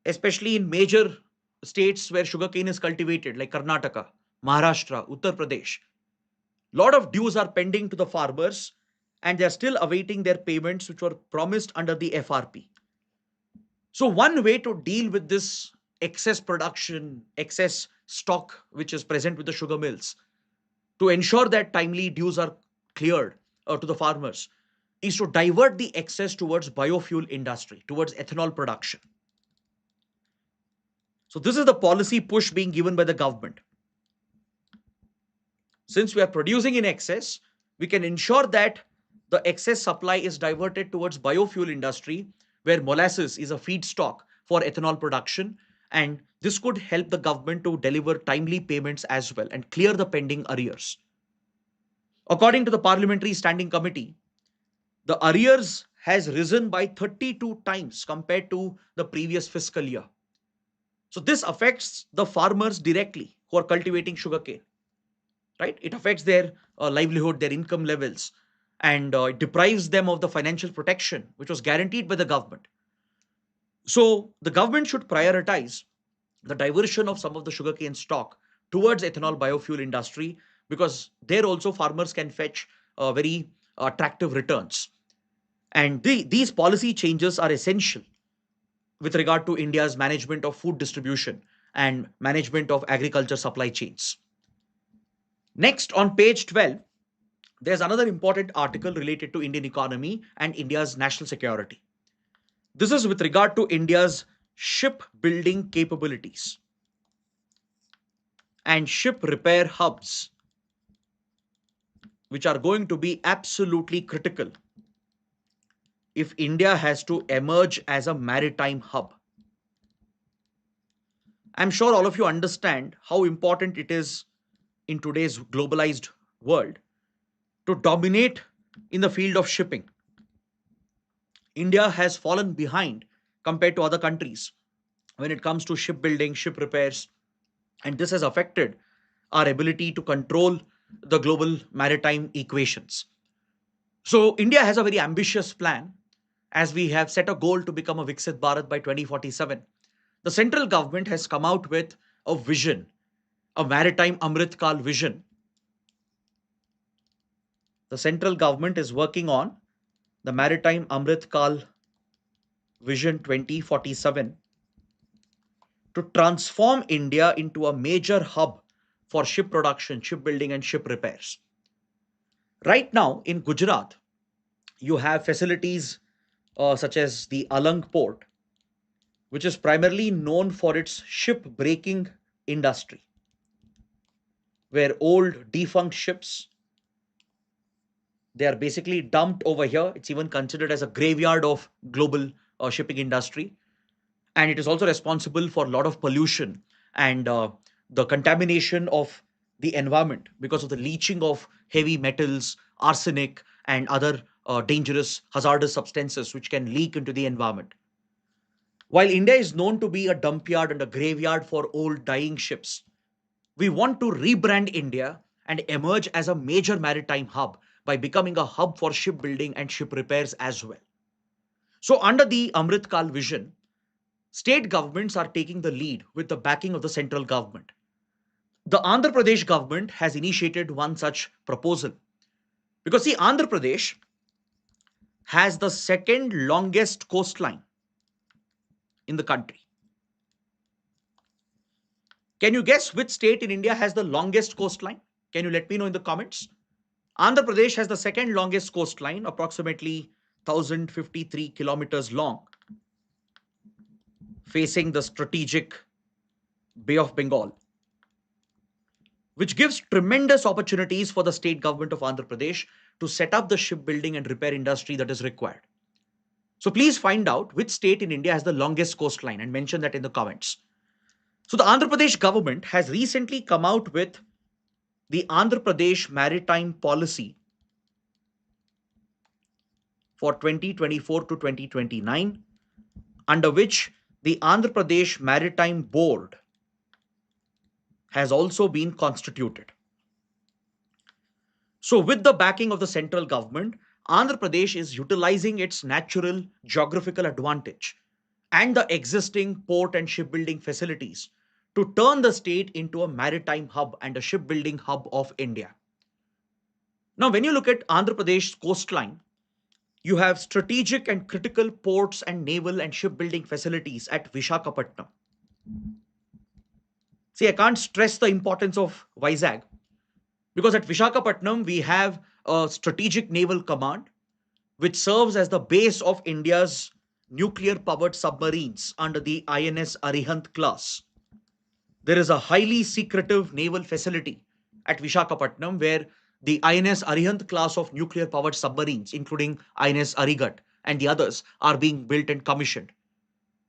especially in major states where sugarcane is cultivated, like Karnataka, Maharashtra, Uttar Pradesh. Lot of dues are pending to the farmers, and they are still awaiting their payments which were promised under the FRP. So one way to deal with this excess production, excess stock which is present with the sugar mills, to ensure that timely dues are cleared to the farmers, is to divert the excess towards biofuel industry, towards ethanol production. So this is the policy push being given by the government. Since we are producing in excess, we can ensure that the excess supply is diverted towards biofuel industry, where molasses is a feedstock for ethanol production, and this could help the government to deliver timely payments as well and clear the pending arrears. According to the Parliamentary Standing Committee, the arrears has risen by 32 times compared to the previous fiscal year. So this affects the farmers directly who are cultivating sugarcane, right? It affects their livelihood, their income levels, and it deprives them of the financial protection which was guaranteed by the government. So the government should prioritize the diversion of some of the sugarcane stock towards ethanol biofuel industry, because there also farmers can fetch very attractive returns. And these policy changes are essential with regard to India's management of food distribution and management of agriculture supply chains. Next, on page 12, there's another important article related to Indian economy and India's national security. This is with regard to India's shipbuilding capabilities and ship repair hubs, which are going to be absolutely critical if India has to emerge as a maritime hub. I'm sure all of you understand how important it is in today's globalized world to dominate in the field of shipping. India has fallen behind compared to other countries when it comes to shipbuilding, ship repairs, and this has affected our ability to control the global maritime equations. So, India has a very ambitious plan, as we have set a goal to become a Viksit Bharat by 2047. The central government has come out with a vision, a maritime Amrit Kal vision. The central government is working on the Maritime Amrit Kal Vision 2047 to transform India into a major hub for ship production, shipbuilding, and ship repairs. Right now in Gujarat, you have facilities such as the Alang port, which is primarily known for its ship breaking industry, where old defunct ships, they are basically dumped over here. It's even considered as a graveyard of global shipping industry, and it is also responsible for a lot of pollution and the contamination of the environment because of the leaching of heavy metals, arsenic, and other dangerous hazardous substances which can leak into the environment. While India is known to be a dump yard and a graveyard for old dying ships, we want to rebrand India and emerge as a major maritime hub by becoming a hub for shipbuilding and ship repairs as well. So under the Amrit Kal vision, state governments are taking the lead with the backing of the central government. The Andhra Pradesh government has initiated one such proposal, because see, Andhra Pradesh has the second longest coastline in the country. Can you guess which state in India has the longest coastline? Can you let me know in the comments? Andhra Pradesh has the second longest coastline, approximately 1,053 kilometers long, facing the strategic Bay of Bengal, which gives tremendous opportunities for the state government of Andhra Pradesh to set up the shipbuilding and repair industry that is required. So please find out which state in India has the longest coastline and mention that in the comments. So the Andhra Pradesh government has recently come out with the Andhra Pradesh Maritime Policy for 2024 to 2029, under which the Andhra Pradesh Maritime Board has also been constituted. So, with the backing of the central government, Andhra Pradesh is utilizing its natural geographical advantage and the existing port and shipbuilding facilities to turn the state into a maritime hub and a shipbuilding hub of India. Now, when you look at Andhra Pradesh's coastline, you have strategic and critical ports and naval and shipbuilding facilities at Vishakhapatnam. See, I can't stress the importance of Vizag because at Vishakhapatnam we have a strategic naval command which serves as the base of India's nuclear powered submarines under the INS Arihant class. There is a highly secretive naval facility at Vishakhapatnam where the INS Arihant class of nuclear powered submarines, including INS Arigat and the others, are being built and commissioned.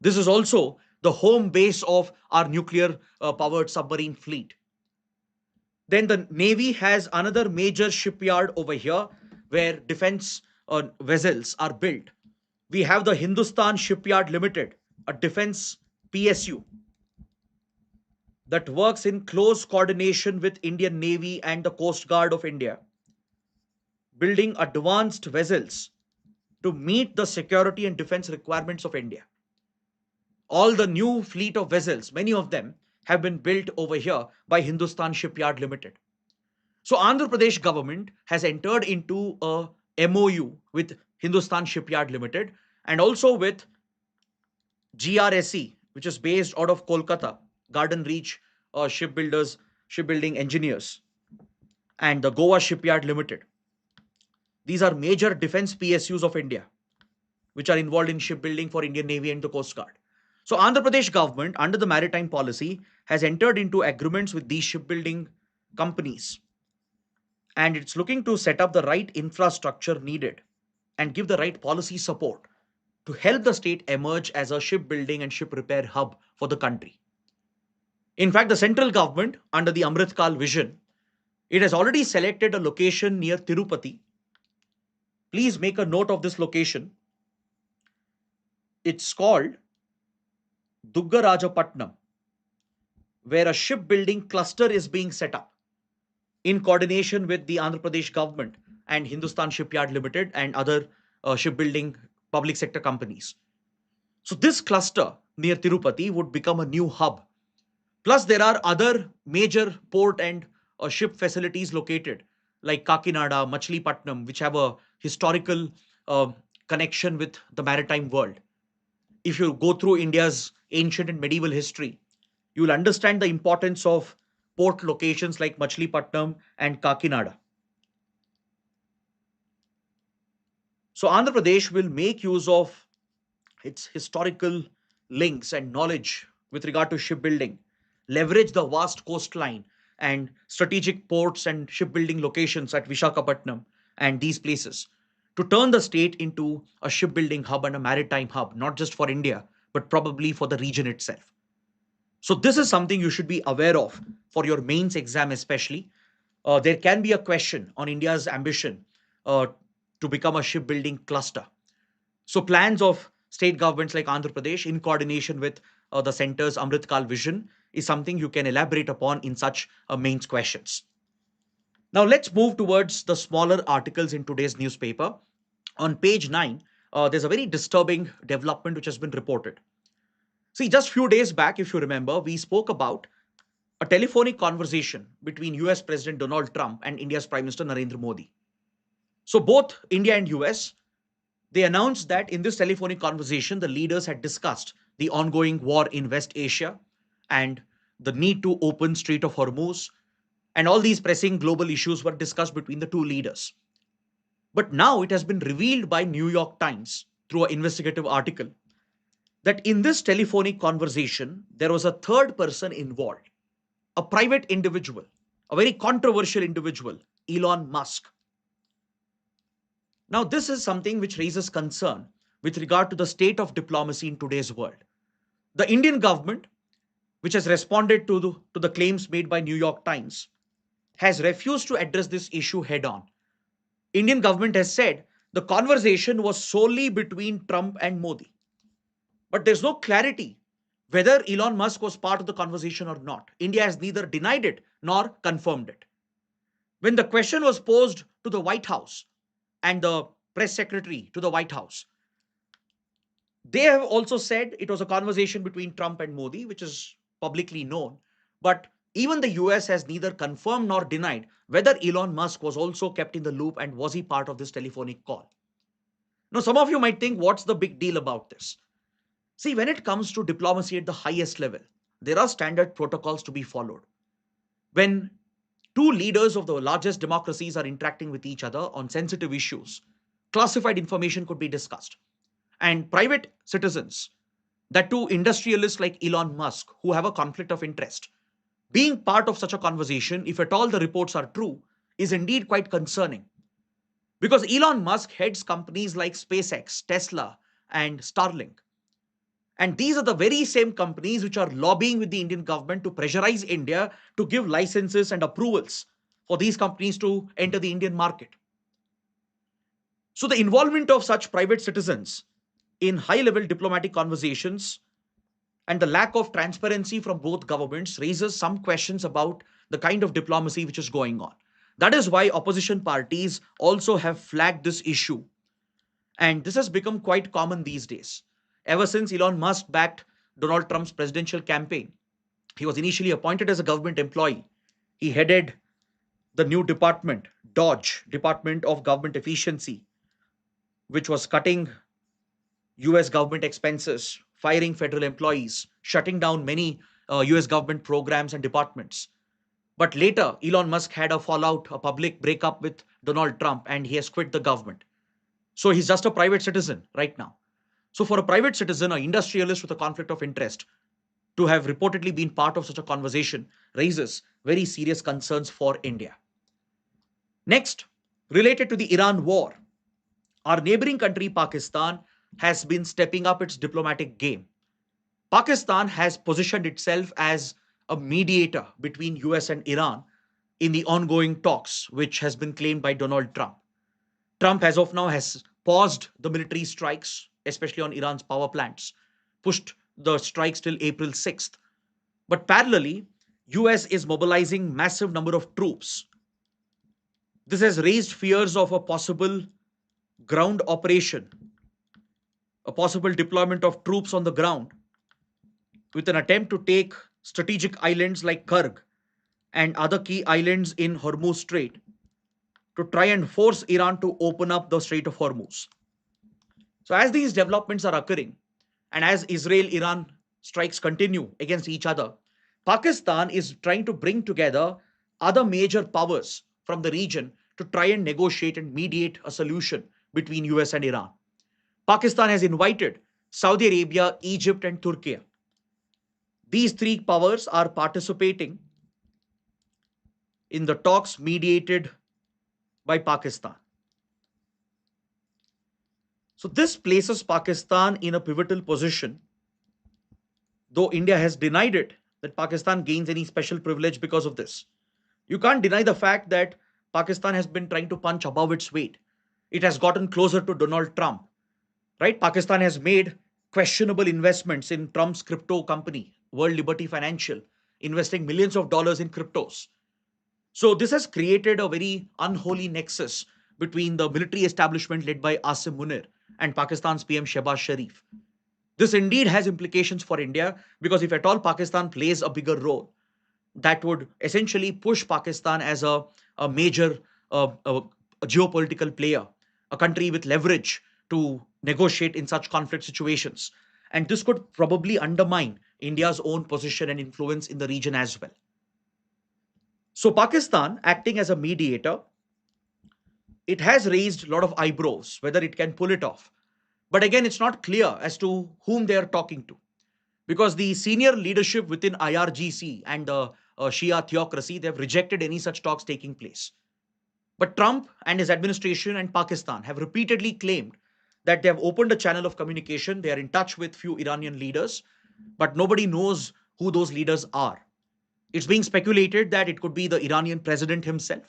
This is also the home base of our nuclear powered submarine fleet. Then the Navy has another major shipyard over here where defense vessels are built. We have the Hindustan Shipyard Limited, a defense PSU that works in close coordination with Indian Navy and the Coast Guard of India, building advanced vessels to meet the security and defense requirements of India. All the new fleet of vessels, many of them have been built over here by Hindustan Shipyard Limited. So Andhra Pradesh government has entered into a MOU with Hindustan Shipyard Limited and also with GRSE, which is based out of Kolkata, Garden Reach shipbuilding engineers, and the Goa Shipyard Limited. These are major defense PSUs of India, which are involved in shipbuilding for Indian Navy and the Coast Guard. So Andhra Pradesh government, under the maritime policy, has entered into agreements with these shipbuilding companies, and it's looking to set up the right infrastructure needed and give the right policy support to help the state emerge as a shipbuilding and ship repair hub for the country. In fact, the central government, under the Amrit Kal vision, it has already selected a location near Tirupati. Please make a note of this location. It's called Duggarajapatnam, where a shipbuilding cluster is being set up in coordination with the Andhra Pradesh government and Hindustan Shipyard Limited and other shipbuilding public sector companies. So this cluster near Tirupati would become a new hub. Plus, there are other major port and ship facilities located like Kakinada, Machilipatnam, which have a historical connection with the maritime world. If you go through India's ancient and medieval history, you will understand the importance of port locations like Machilipatnam and Kakinada. So Andhra Pradesh will make use of its historical links and knowledge with regard to shipbuilding, leverage the vast coastline and strategic ports and shipbuilding locations at Vishakhapatnam and these places to turn the state into a shipbuilding hub and a maritime hub, not just for India, but probably for the region itself. So this is something you should be aware of for your mains exam especially. There can be a question on India's ambition to become a shipbuilding cluster. So plans of state governments like Andhra Pradesh in coordination with the center's Amrit Kal vision is something you can elaborate upon in such mains questions. Now let's move towards the smaller articles in today's newspaper. On page 9, there's a very disturbing development which has been reported. See, just few days back, if you remember, we spoke about a telephonic conversation between US President Donald Trump and India's Prime Minister Narendra Modi. So both India and US, they announced that in this telephonic conversation, the leaders had discussed the ongoing war in West Asia, and the need to open Strait of Hormuz, and all these pressing global issues were discussed between the two leaders. But now it has been revealed by New York Times through an investigative article that in this telephonic conversation, there was a third person involved, a private individual, a very controversial individual, Elon Musk. Now, this is something which raises concern with regard to the state of diplomacy in today's world. The Indian government, which has responded to the claims made by New York Times, has refused to address this issue head on. Indian government has said the conversation was solely between Trump and Modi. But there's no clarity whether Elon Musk was part of the conversation or not. India has neither denied it nor confirmed it. When the question was posed to the White House and the press secretary to the White House, they have also said it was a conversation between Trump and Modi, which is publicly known. But even the US has neither confirmed nor denied whether Elon Musk was also kept in the loop and was he part of this telephonic call. Now, some of you might think, what's the big deal about this? See, when it comes to diplomacy at the highest level, there are standard protocols to be followed. When two leaders of the largest democracies are interacting with each other on sensitive issues, classified information could be discussed. And private citizens, that too industrialists like Elon Musk, who have a conflict of interest, being part of such a conversation, if at all the reports are true, is indeed quite concerning. Because Elon Musk heads companies like SpaceX, Tesla, and Starlink. And these are the very same companies which are lobbying with the Indian government to pressurize India to give licenses and approvals for these companies to enter the Indian market. So the involvement of such private citizens in high-level diplomatic conversations and the lack of transparency from both governments raises some questions about the kind of diplomacy which is going on. That is why opposition parties also have flagged this issue. And this has become quite common these days. Ever since Elon Musk backed Donald Trump's presidential campaign, he was initially appointed as a government employee. He headed the new department, DOGE, Department of Government Efficiency, which was cutting US government expenses, firing federal employees, shutting down many US government programs and departments. But later, Elon Musk had a fallout, a public breakup with Donald Trump, and he has quit the government. So he's just a private citizen right now. So for a private citizen, an industrialist with a conflict of interest, to have reportedly been part of such a conversation raises very serious concerns for India. Next, related to the Iran war, our neighboring country, Pakistan, has been stepping up its diplomatic game. Pakistan has positioned itself as a mediator between US and Iran in the ongoing talks, which has been claimed by Donald Trump. Trump, as of now, has paused the military strikes, especially on Iran's power plants, pushed the strikes till April 6th. But parallelly, US is mobilizing massive number of troops. This has raised fears of a possible ground operation, a possible deployment of troops on the ground with an attempt to take strategic islands like Karg and other key islands in Hormuz Strait to try and force Iran to open up the Strait of Hormuz. So as these developments are occurring, and as Israel-Iran strikes continue against each other, Pakistan is trying to bring together other major powers from the region to try and negotiate and mediate a solution between US and Iran. Pakistan has invited Saudi Arabia, Egypt, and Turkey. These three powers are participating in the talks mediated by Pakistan. So this places Pakistan in a pivotal position, though India has denied it, that Pakistan gains any special privilege because of this. You can't deny the fact that Pakistan has been trying to punch above its weight. It has gotten closer to Donald Trump, right? Pakistan has made questionable investments in Trump's crypto company, World Liberty Financial, investing millions of dollars in cryptos. So this has created a very unholy nexus between the military establishment led by Asim Munir and Pakistan's PM Shehbaz Sharif. This indeed has implications for India because if at all Pakistan plays a bigger role, that would essentially push Pakistan as a major a geopolitical player, a country with leverage to negotiate in such conflict situations. And this could probably undermine India's own position and influence in the region as well. So, Pakistan, acting as a mediator, it has raised a lot of eyebrows whether it can pull it off. But again, it's not clear as to whom they are talking to, because the senior leadership within IRGC and the Shia theocracy, they have rejected any such talks taking place. But Trump and his administration and Pakistan have repeatedly claimed that they have opened a channel of communication. They are in touch with few Iranian leaders, but nobody knows who those leaders are. It's being speculated that it could be the Iranian president himself,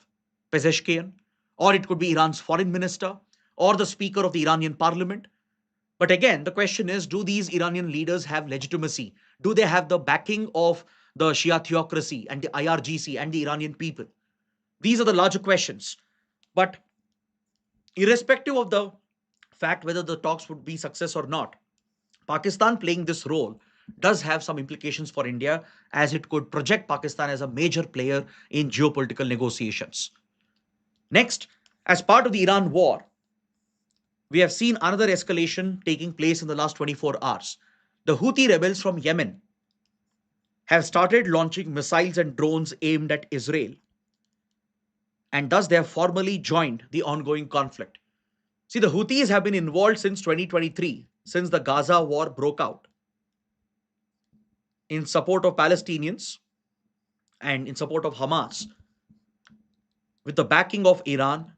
Pezeshkian, or it could be Iran's foreign minister, or the speaker of the Iranian parliament. But again, the question is, do these Iranian leaders have legitimacy? Do they have the backing of the Shia theocracy and the IRGC and the Iranian people? These are the larger questions. But irrespective of the fact whether the talks would be success or not, Pakistan playing this role does have some implications for India, as it could project Pakistan as a major player in geopolitical negotiations. Next, as part of the Iran war, we have seen another escalation taking place in the last 24 hours. The Houthi rebels from Yemen have started launching missiles and drones aimed at Israel, and thus they have formally joined the ongoing conflict. See, the Houthis have been involved since 2023, since the Gaza war broke out, in support of Palestinians and in support of Hamas. With the backing of Iran,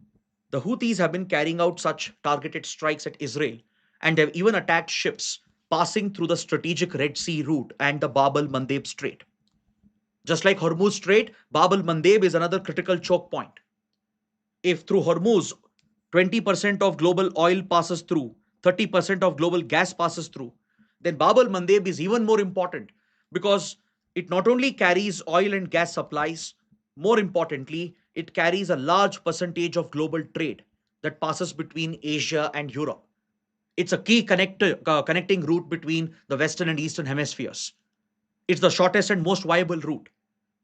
the Houthis have been carrying out such targeted strikes at Israel, and they've even attacked ships passing through the strategic Red Sea route and the Bab el Mandeb Strait. Just like Hormuz Strait, Bab el Mandeb is another critical choke point. If through Hormuz 20% of global oil passes through, 30% of global gas passes through, then Bab el Mandeb is even more important, because it not only carries oil and gas supplies, more importantly, it carries a large percentage of global trade that passes between Asia and Europe. It's a key connecting route between the Western and Eastern hemispheres. It's the shortest and most viable route.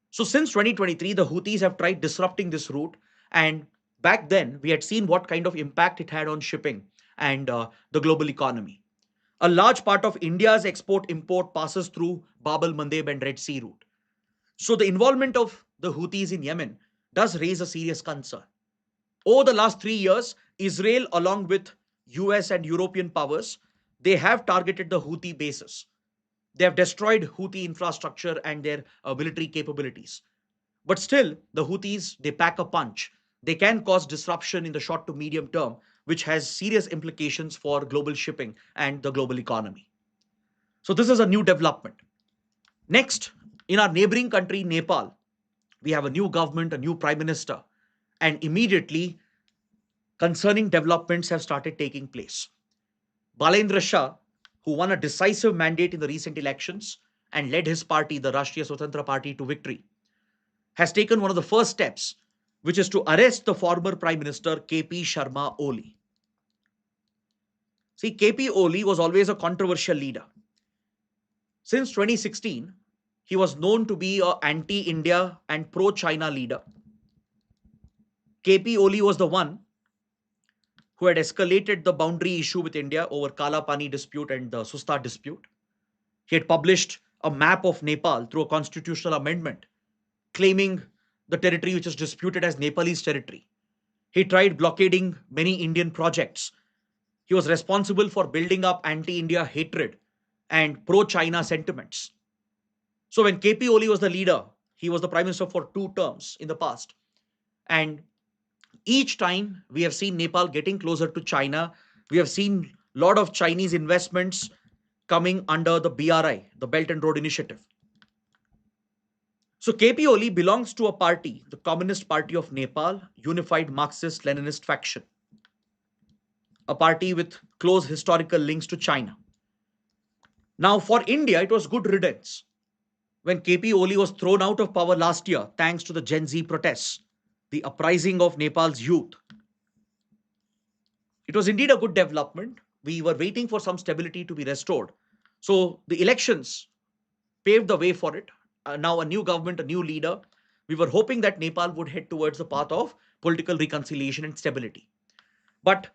So since 2023, the Houthis have tried disrupting this route, and back then we had seen what kind of impact it had on shipping and the global economy. A large part of India's export import passes through Bab el Mandeb and Red Sea route. So the involvement of the Houthis in Yemen does raise a serious concern. Over the last 3 years, Israel, along with US and European powers, they have targeted the Houthi bases. They have destroyed Houthi infrastructure and their military capabilities. But still, the Houthis, they pack a punch. They can cause disruption in the short to medium term, which has serious implications for global shipping and the global economy. So this is a new development. Next, in our neighboring country, Nepal, we have a new government, a new prime minister, and immediately concerning developments have started taking place. Balendra Shah, who won a decisive mandate in the recent elections and led his party, the Rashtriya Swatantra Party, to victory, has taken one of the first steps, which is to arrest the former Prime Minister KP Sharma Oli. See, KP Oli was always a controversial leader. Since 2016, he was known to be an anti-India and pro-China leader. KP Oli was the one who had escalated the boundary issue with India over Kala Pani dispute and the Susta dispute. He had published a map of Nepal through a constitutional amendment, claiming the territory which is disputed as Nepalese territory. He tried blockading many Indian projects. He was responsible for building up anti-India hatred and pro-China sentiments. So when KP Oli was the leader, he was the prime minister for 2 terms in the past. And each time we have seen Nepal getting closer to China. We have seen a lot of Chinese investments coming under the BRI, the Belt and Road Initiative. So KP Oli belongs to a party, the Communist Party of Nepal, Unified Marxist-Leninist faction, a party with close historical links to China. Now, for India, it was good riddance when KP Oli was thrown out of power last year thanks to the Gen Z protests, the uprising of Nepal's youth. It was indeed a good development. We were waiting for some stability to be restored. So the elections paved the way for it. Now a new government, a new leader. We were hoping that Nepal would head towards the path of political reconciliation and stability. But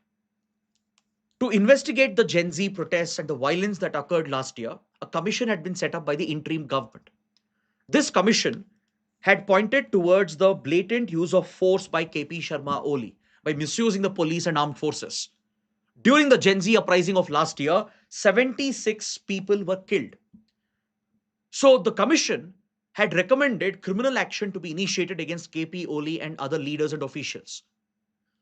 To investigate the Gen Z protests and the violence that occurred last year, a commission had been set up by the interim government. This commission had pointed towards the blatant use of force by KP Sharma Oli by misusing the police and armed forces. During the Gen Z uprising of last year, 76 people were killed. So the commission had recommended criminal action to be initiated against KP Oli and other leaders and officials.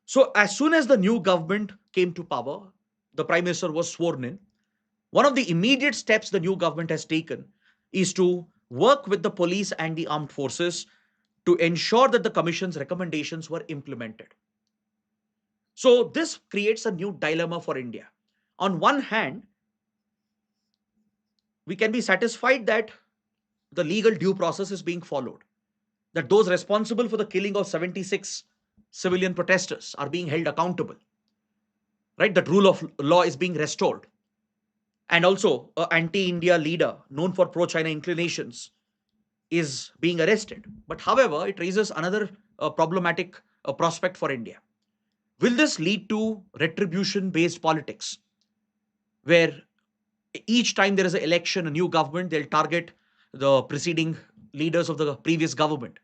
So as soon as the new government came to power, the prime minister was sworn in. One of the immediate steps the new government has taken is to work with the police and the armed forces to ensure that the commission's recommendations were implemented. So this creates a new dilemma for India. On one hand, we can be satisfied that the legal due process is being followed, that those responsible for the killing of 76 civilian protesters are being held accountable, right? That rule of law is being restored. And also, an anti India leader known for pro China inclinations is being arrested. But however, it raises another problematic prospect for India. Will this lead to retribution based politics, where each time there is an election, a new government, they'll target the preceding leaders of the previous government?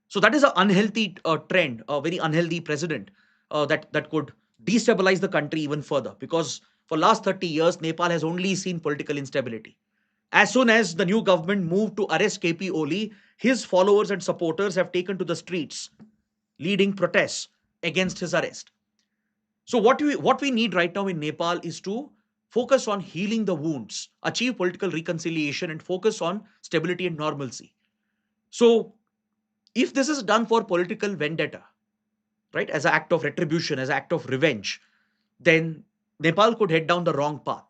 So that is an unhealthy trend, a very unhealthy precedent that could destabilize the country even further. Because for last 30 years, Nepal has only seen political instability. As soon as the new government moved to arrest KP Oli, his followers and supporters have taken to the streets, leading protests against his arrest. So what we need right now in Nepal is to focus on healing the wounds, achieve political reconciliation, and focus on stability and normalcy. So if this is done for political vendetta, right, as an act of retribution, as an act of revenge, then Nepal could head down the wrong path.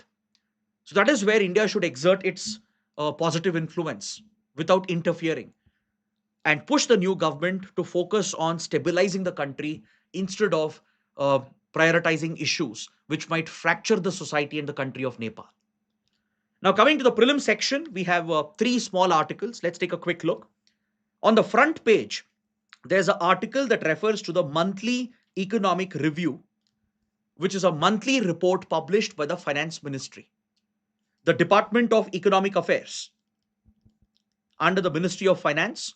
So that is where India should exert its positive influence without interfering and push the new government to focus on stabilizing the country instead of uh, prioritizing issues which might fracture the society and the country of Nepal. Now, coming to the prelim section, we have three small articles. Let's take a quick look. On the front page, there's an article that refers to the monthly economic review, which is a monthly report published by the finance ministry. The Department of Economic Affairs under the Ministry of Finance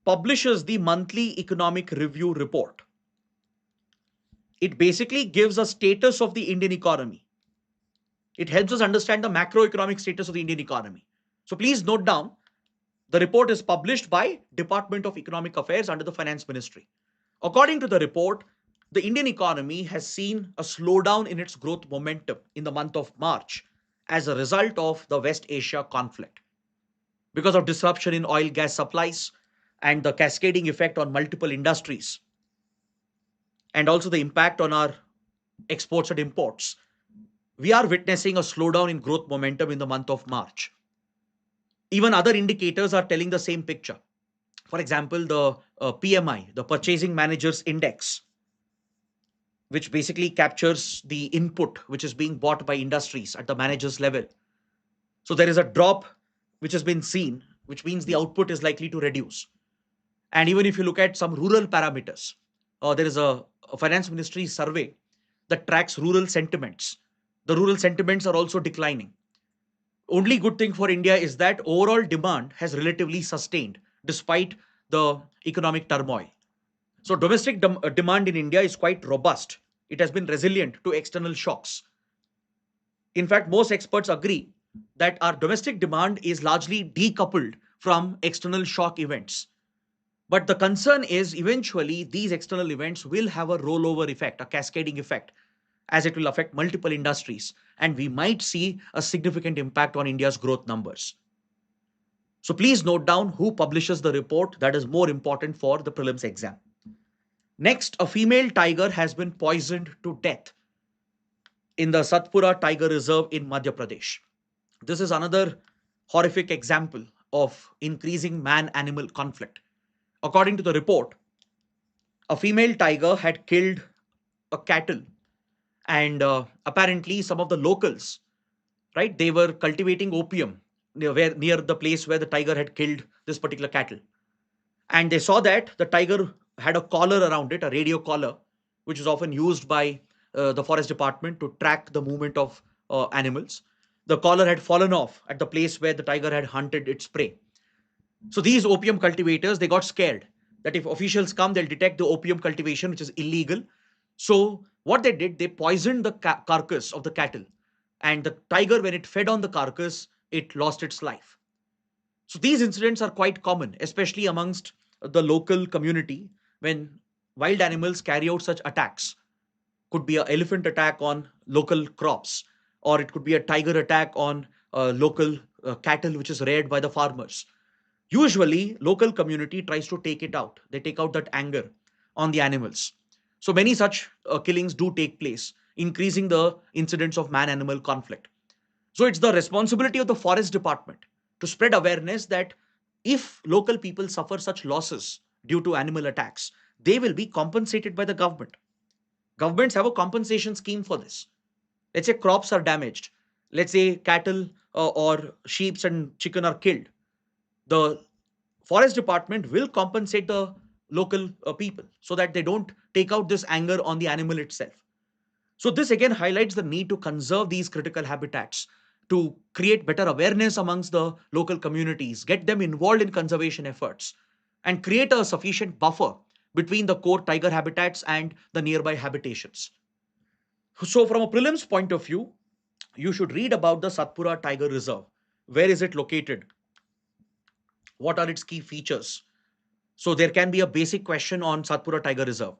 publishes the monthly economic review report. It basically gives a status of the Indian economy. It helps us understand the macroeconomic status of the Indian economy. So please note down, the report is published by Department of Economic Affairs under the Finance Ministry. According to the report, the Indian economy has seen a slowdown in its growth momentum in the month of March as a result of the West Asia conflict, because of disruption in oil gas supplies and the cascading effect on multiple industries, and also the impact on our exports and imports. We are witnessing a slowdown in growth momentum in the month of March. Even other indicators are telling the same picture. For example, the PMI, the Purchasing Managers Index, which basically captures the input which is being bought by industries at the managers level. So there is a drop which has been seen, which means the output is likely to reduce. And even if you look at some rural parameters, there is a finance ministry survey that tracks rural sentiments. The rural sentiments are also declining. Only good thing for India is that overall demand has relatively sustained despite the economic turmoil. So domestic demand in India is quite robust. It has been resilient to external shocks. In fact, most experts agree that our domestic demand is largely decoupled from external shock events. But the concern is eventually these external events will have a rollover effect, a cascading effect, as it will affect multiple industries. And we might see a significant impact on India's growth numbers. So please note down who publishes the report. That is more important for the prelims exam. Next, a female tiger has been poisoned to death in the Satpura Tiger Reserve in Madhya Pradesh. This is another horrific example of increasing man-animal conflict. According to the report, a female tiger had killed a cattle, and apparently some of the locals, right, they were cultivating opium near the place where the tiger had killed this particular cattle. And they saw that the tiger had a collar around it, a radio collar, which is often used by the forest department to track the movement of animals. The collar had fallen off at the place where the tiger had hunted its prey. So these opium cultivators, they got scared that if officials come, they'll detect the opium cultivation, which is illegal. So what they did, they poisoned the carcass of the cattle. And the tiger, when it fed on the carcass, it lost its life. So these incidents are quite common, especially amongst the local community when wild animals carry out such attacks. Could be an elephant attack on local crops, or it could be a tiger attack on local cattle which is reared by the farmers. Usually local community tries to take it out, they take out that anger on the animals. So many such killings do take place, increasing the incidents of man animal conflict. So it's the responsibility of the forest department to spread awareness that if local people suffer such losses due to animal attacks, they will be compensated by the government. Governments have a compensation scheme for this. Let's say crops are damaged, let's say cattle or sheep and chicken are killed, the forest department will compensate the local people so that they don't take out this anger on the animal itself. So this again highlights the need to conserve these critical habitats, to create better awareness amongst the local communities, get them involved in conservation efforts, and create a sufficient buffer between the core tiger habitats and the nearby habitations. So from a prelims point of view, you should read about the Satpura Tiger Reserve. Where is it located? What are its key features? So there can be a basic question on Satpura Tiger Reserve.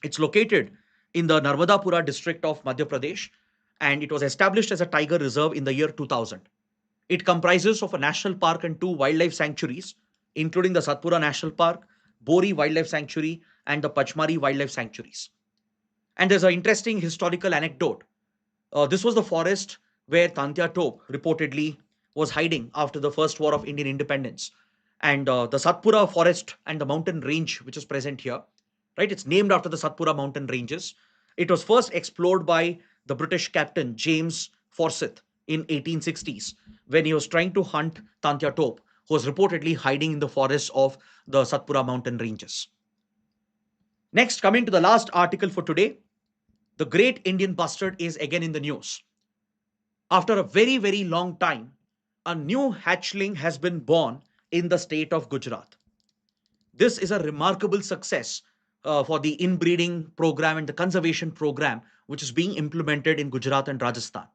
It's located in the Narmadapura district of Madhya Pradesh, and it was established as a tiger reserve in the year 2000. It comprises of a national park and two wildlife sanctuaries, including the Satpura National Park, Bori Wildlife Sanctuary, and the Pachmari Wildlife Sanctuaries. And there's an interesting historical anecdote. This was the forest where Tantia Tope reportedly was hiding after the First War of Indian Independence. And the Satpura forest and the mountain range, which is present here, right? It's named after the Satpura mountain ranges. It was first explored by the British captain James Forsyth in 1860s when he was trying to hunt Tantia Tope, who was reportedly hiding in the forests of the Satpura mountain ranges. Next, coming to the last article for today, the great Indian bustard is again in the news. After a very, very long time, a new hatchling has been born in the state of Gujarat. This is a remarkable success for the inbreeding program and the conservation program which is being implemented in Gujarat and Rajasthan.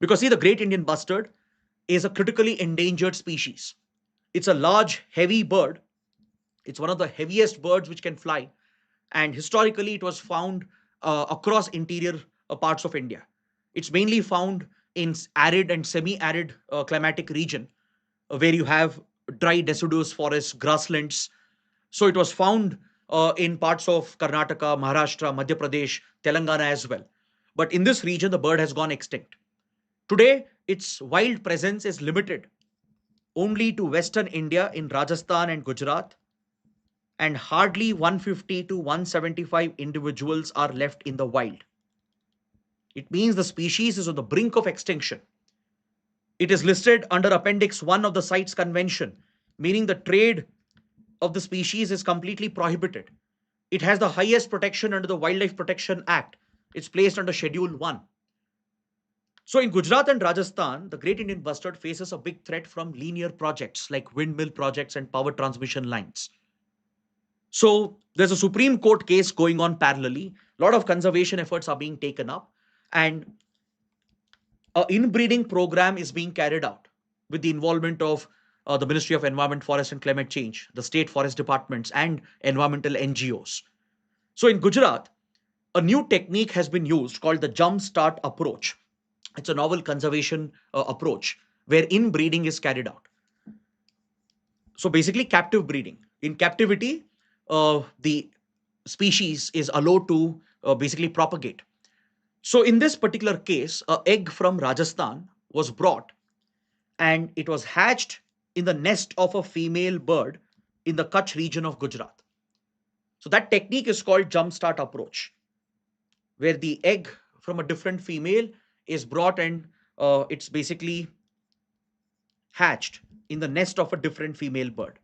Because see, the great Indian bustard is a critically endangered species. It's a large, heavy bird. It's one of the heaviest birds which can fly. And historically, it was found across interior parts of India. It's mainly found in arid and semi-arid climatic region where you have dry deciduous forests, grasslands. So it was found in parts of Karnataka, Maharashtra, Madhya Pradesh, Telangana as well. But in this region, the bird has gone extinct. Today, its wild presence is limited only to Western India in Rajasthan and Gujarat, and hardly 150 to 175 individuals are left in the wild. It means the species is on the brink of extinction. It is listed under Appendix 1 of the CITES Convention, meaning the trade of the species is completely prohibited. It has the highest protection under the Wildlife Protection Act. It's placed under Schedule 1. So in Gujarat and Rajasthan, the great Indian bustard faces a big threat from linear projects like windmill projects and power transmission lines. So there's a Supreme Court case going on parallelly. A lot of conservation efforts are being taken up, and an inbreeding program is being carried out with the involvement of the Ministry of Environment, Forest and Climate Change, the state forest departments, and environmental NGOs. So in Gujarat, a new technique has been used called the jump start approach. It's a novel conservation approach where inbreeding is carried out. So basically, captive breeding. In captivity, the species is allowed to basically propagate. So in this particular case, an egg from Rajasthan was brought and it was hatched in the nest of a female bird in the Kutch region of Gujarat. So that technique is called jump start approach, where the egg from a different female is brought and it's basically hatched in the nest of a different female bird.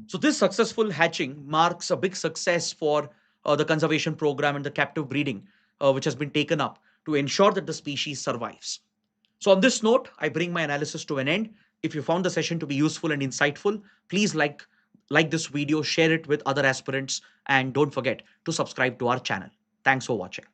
So this successful hatching marks a big success for the conservation program and the captive breeding which has been taken up to ensure that the species survives. So, on this note, I bring my analysis to an end. If you found the session to be useful and insightful, please like this video, share it with other aspirants, and don't forget to subscribe to our channel. Thanks for watching.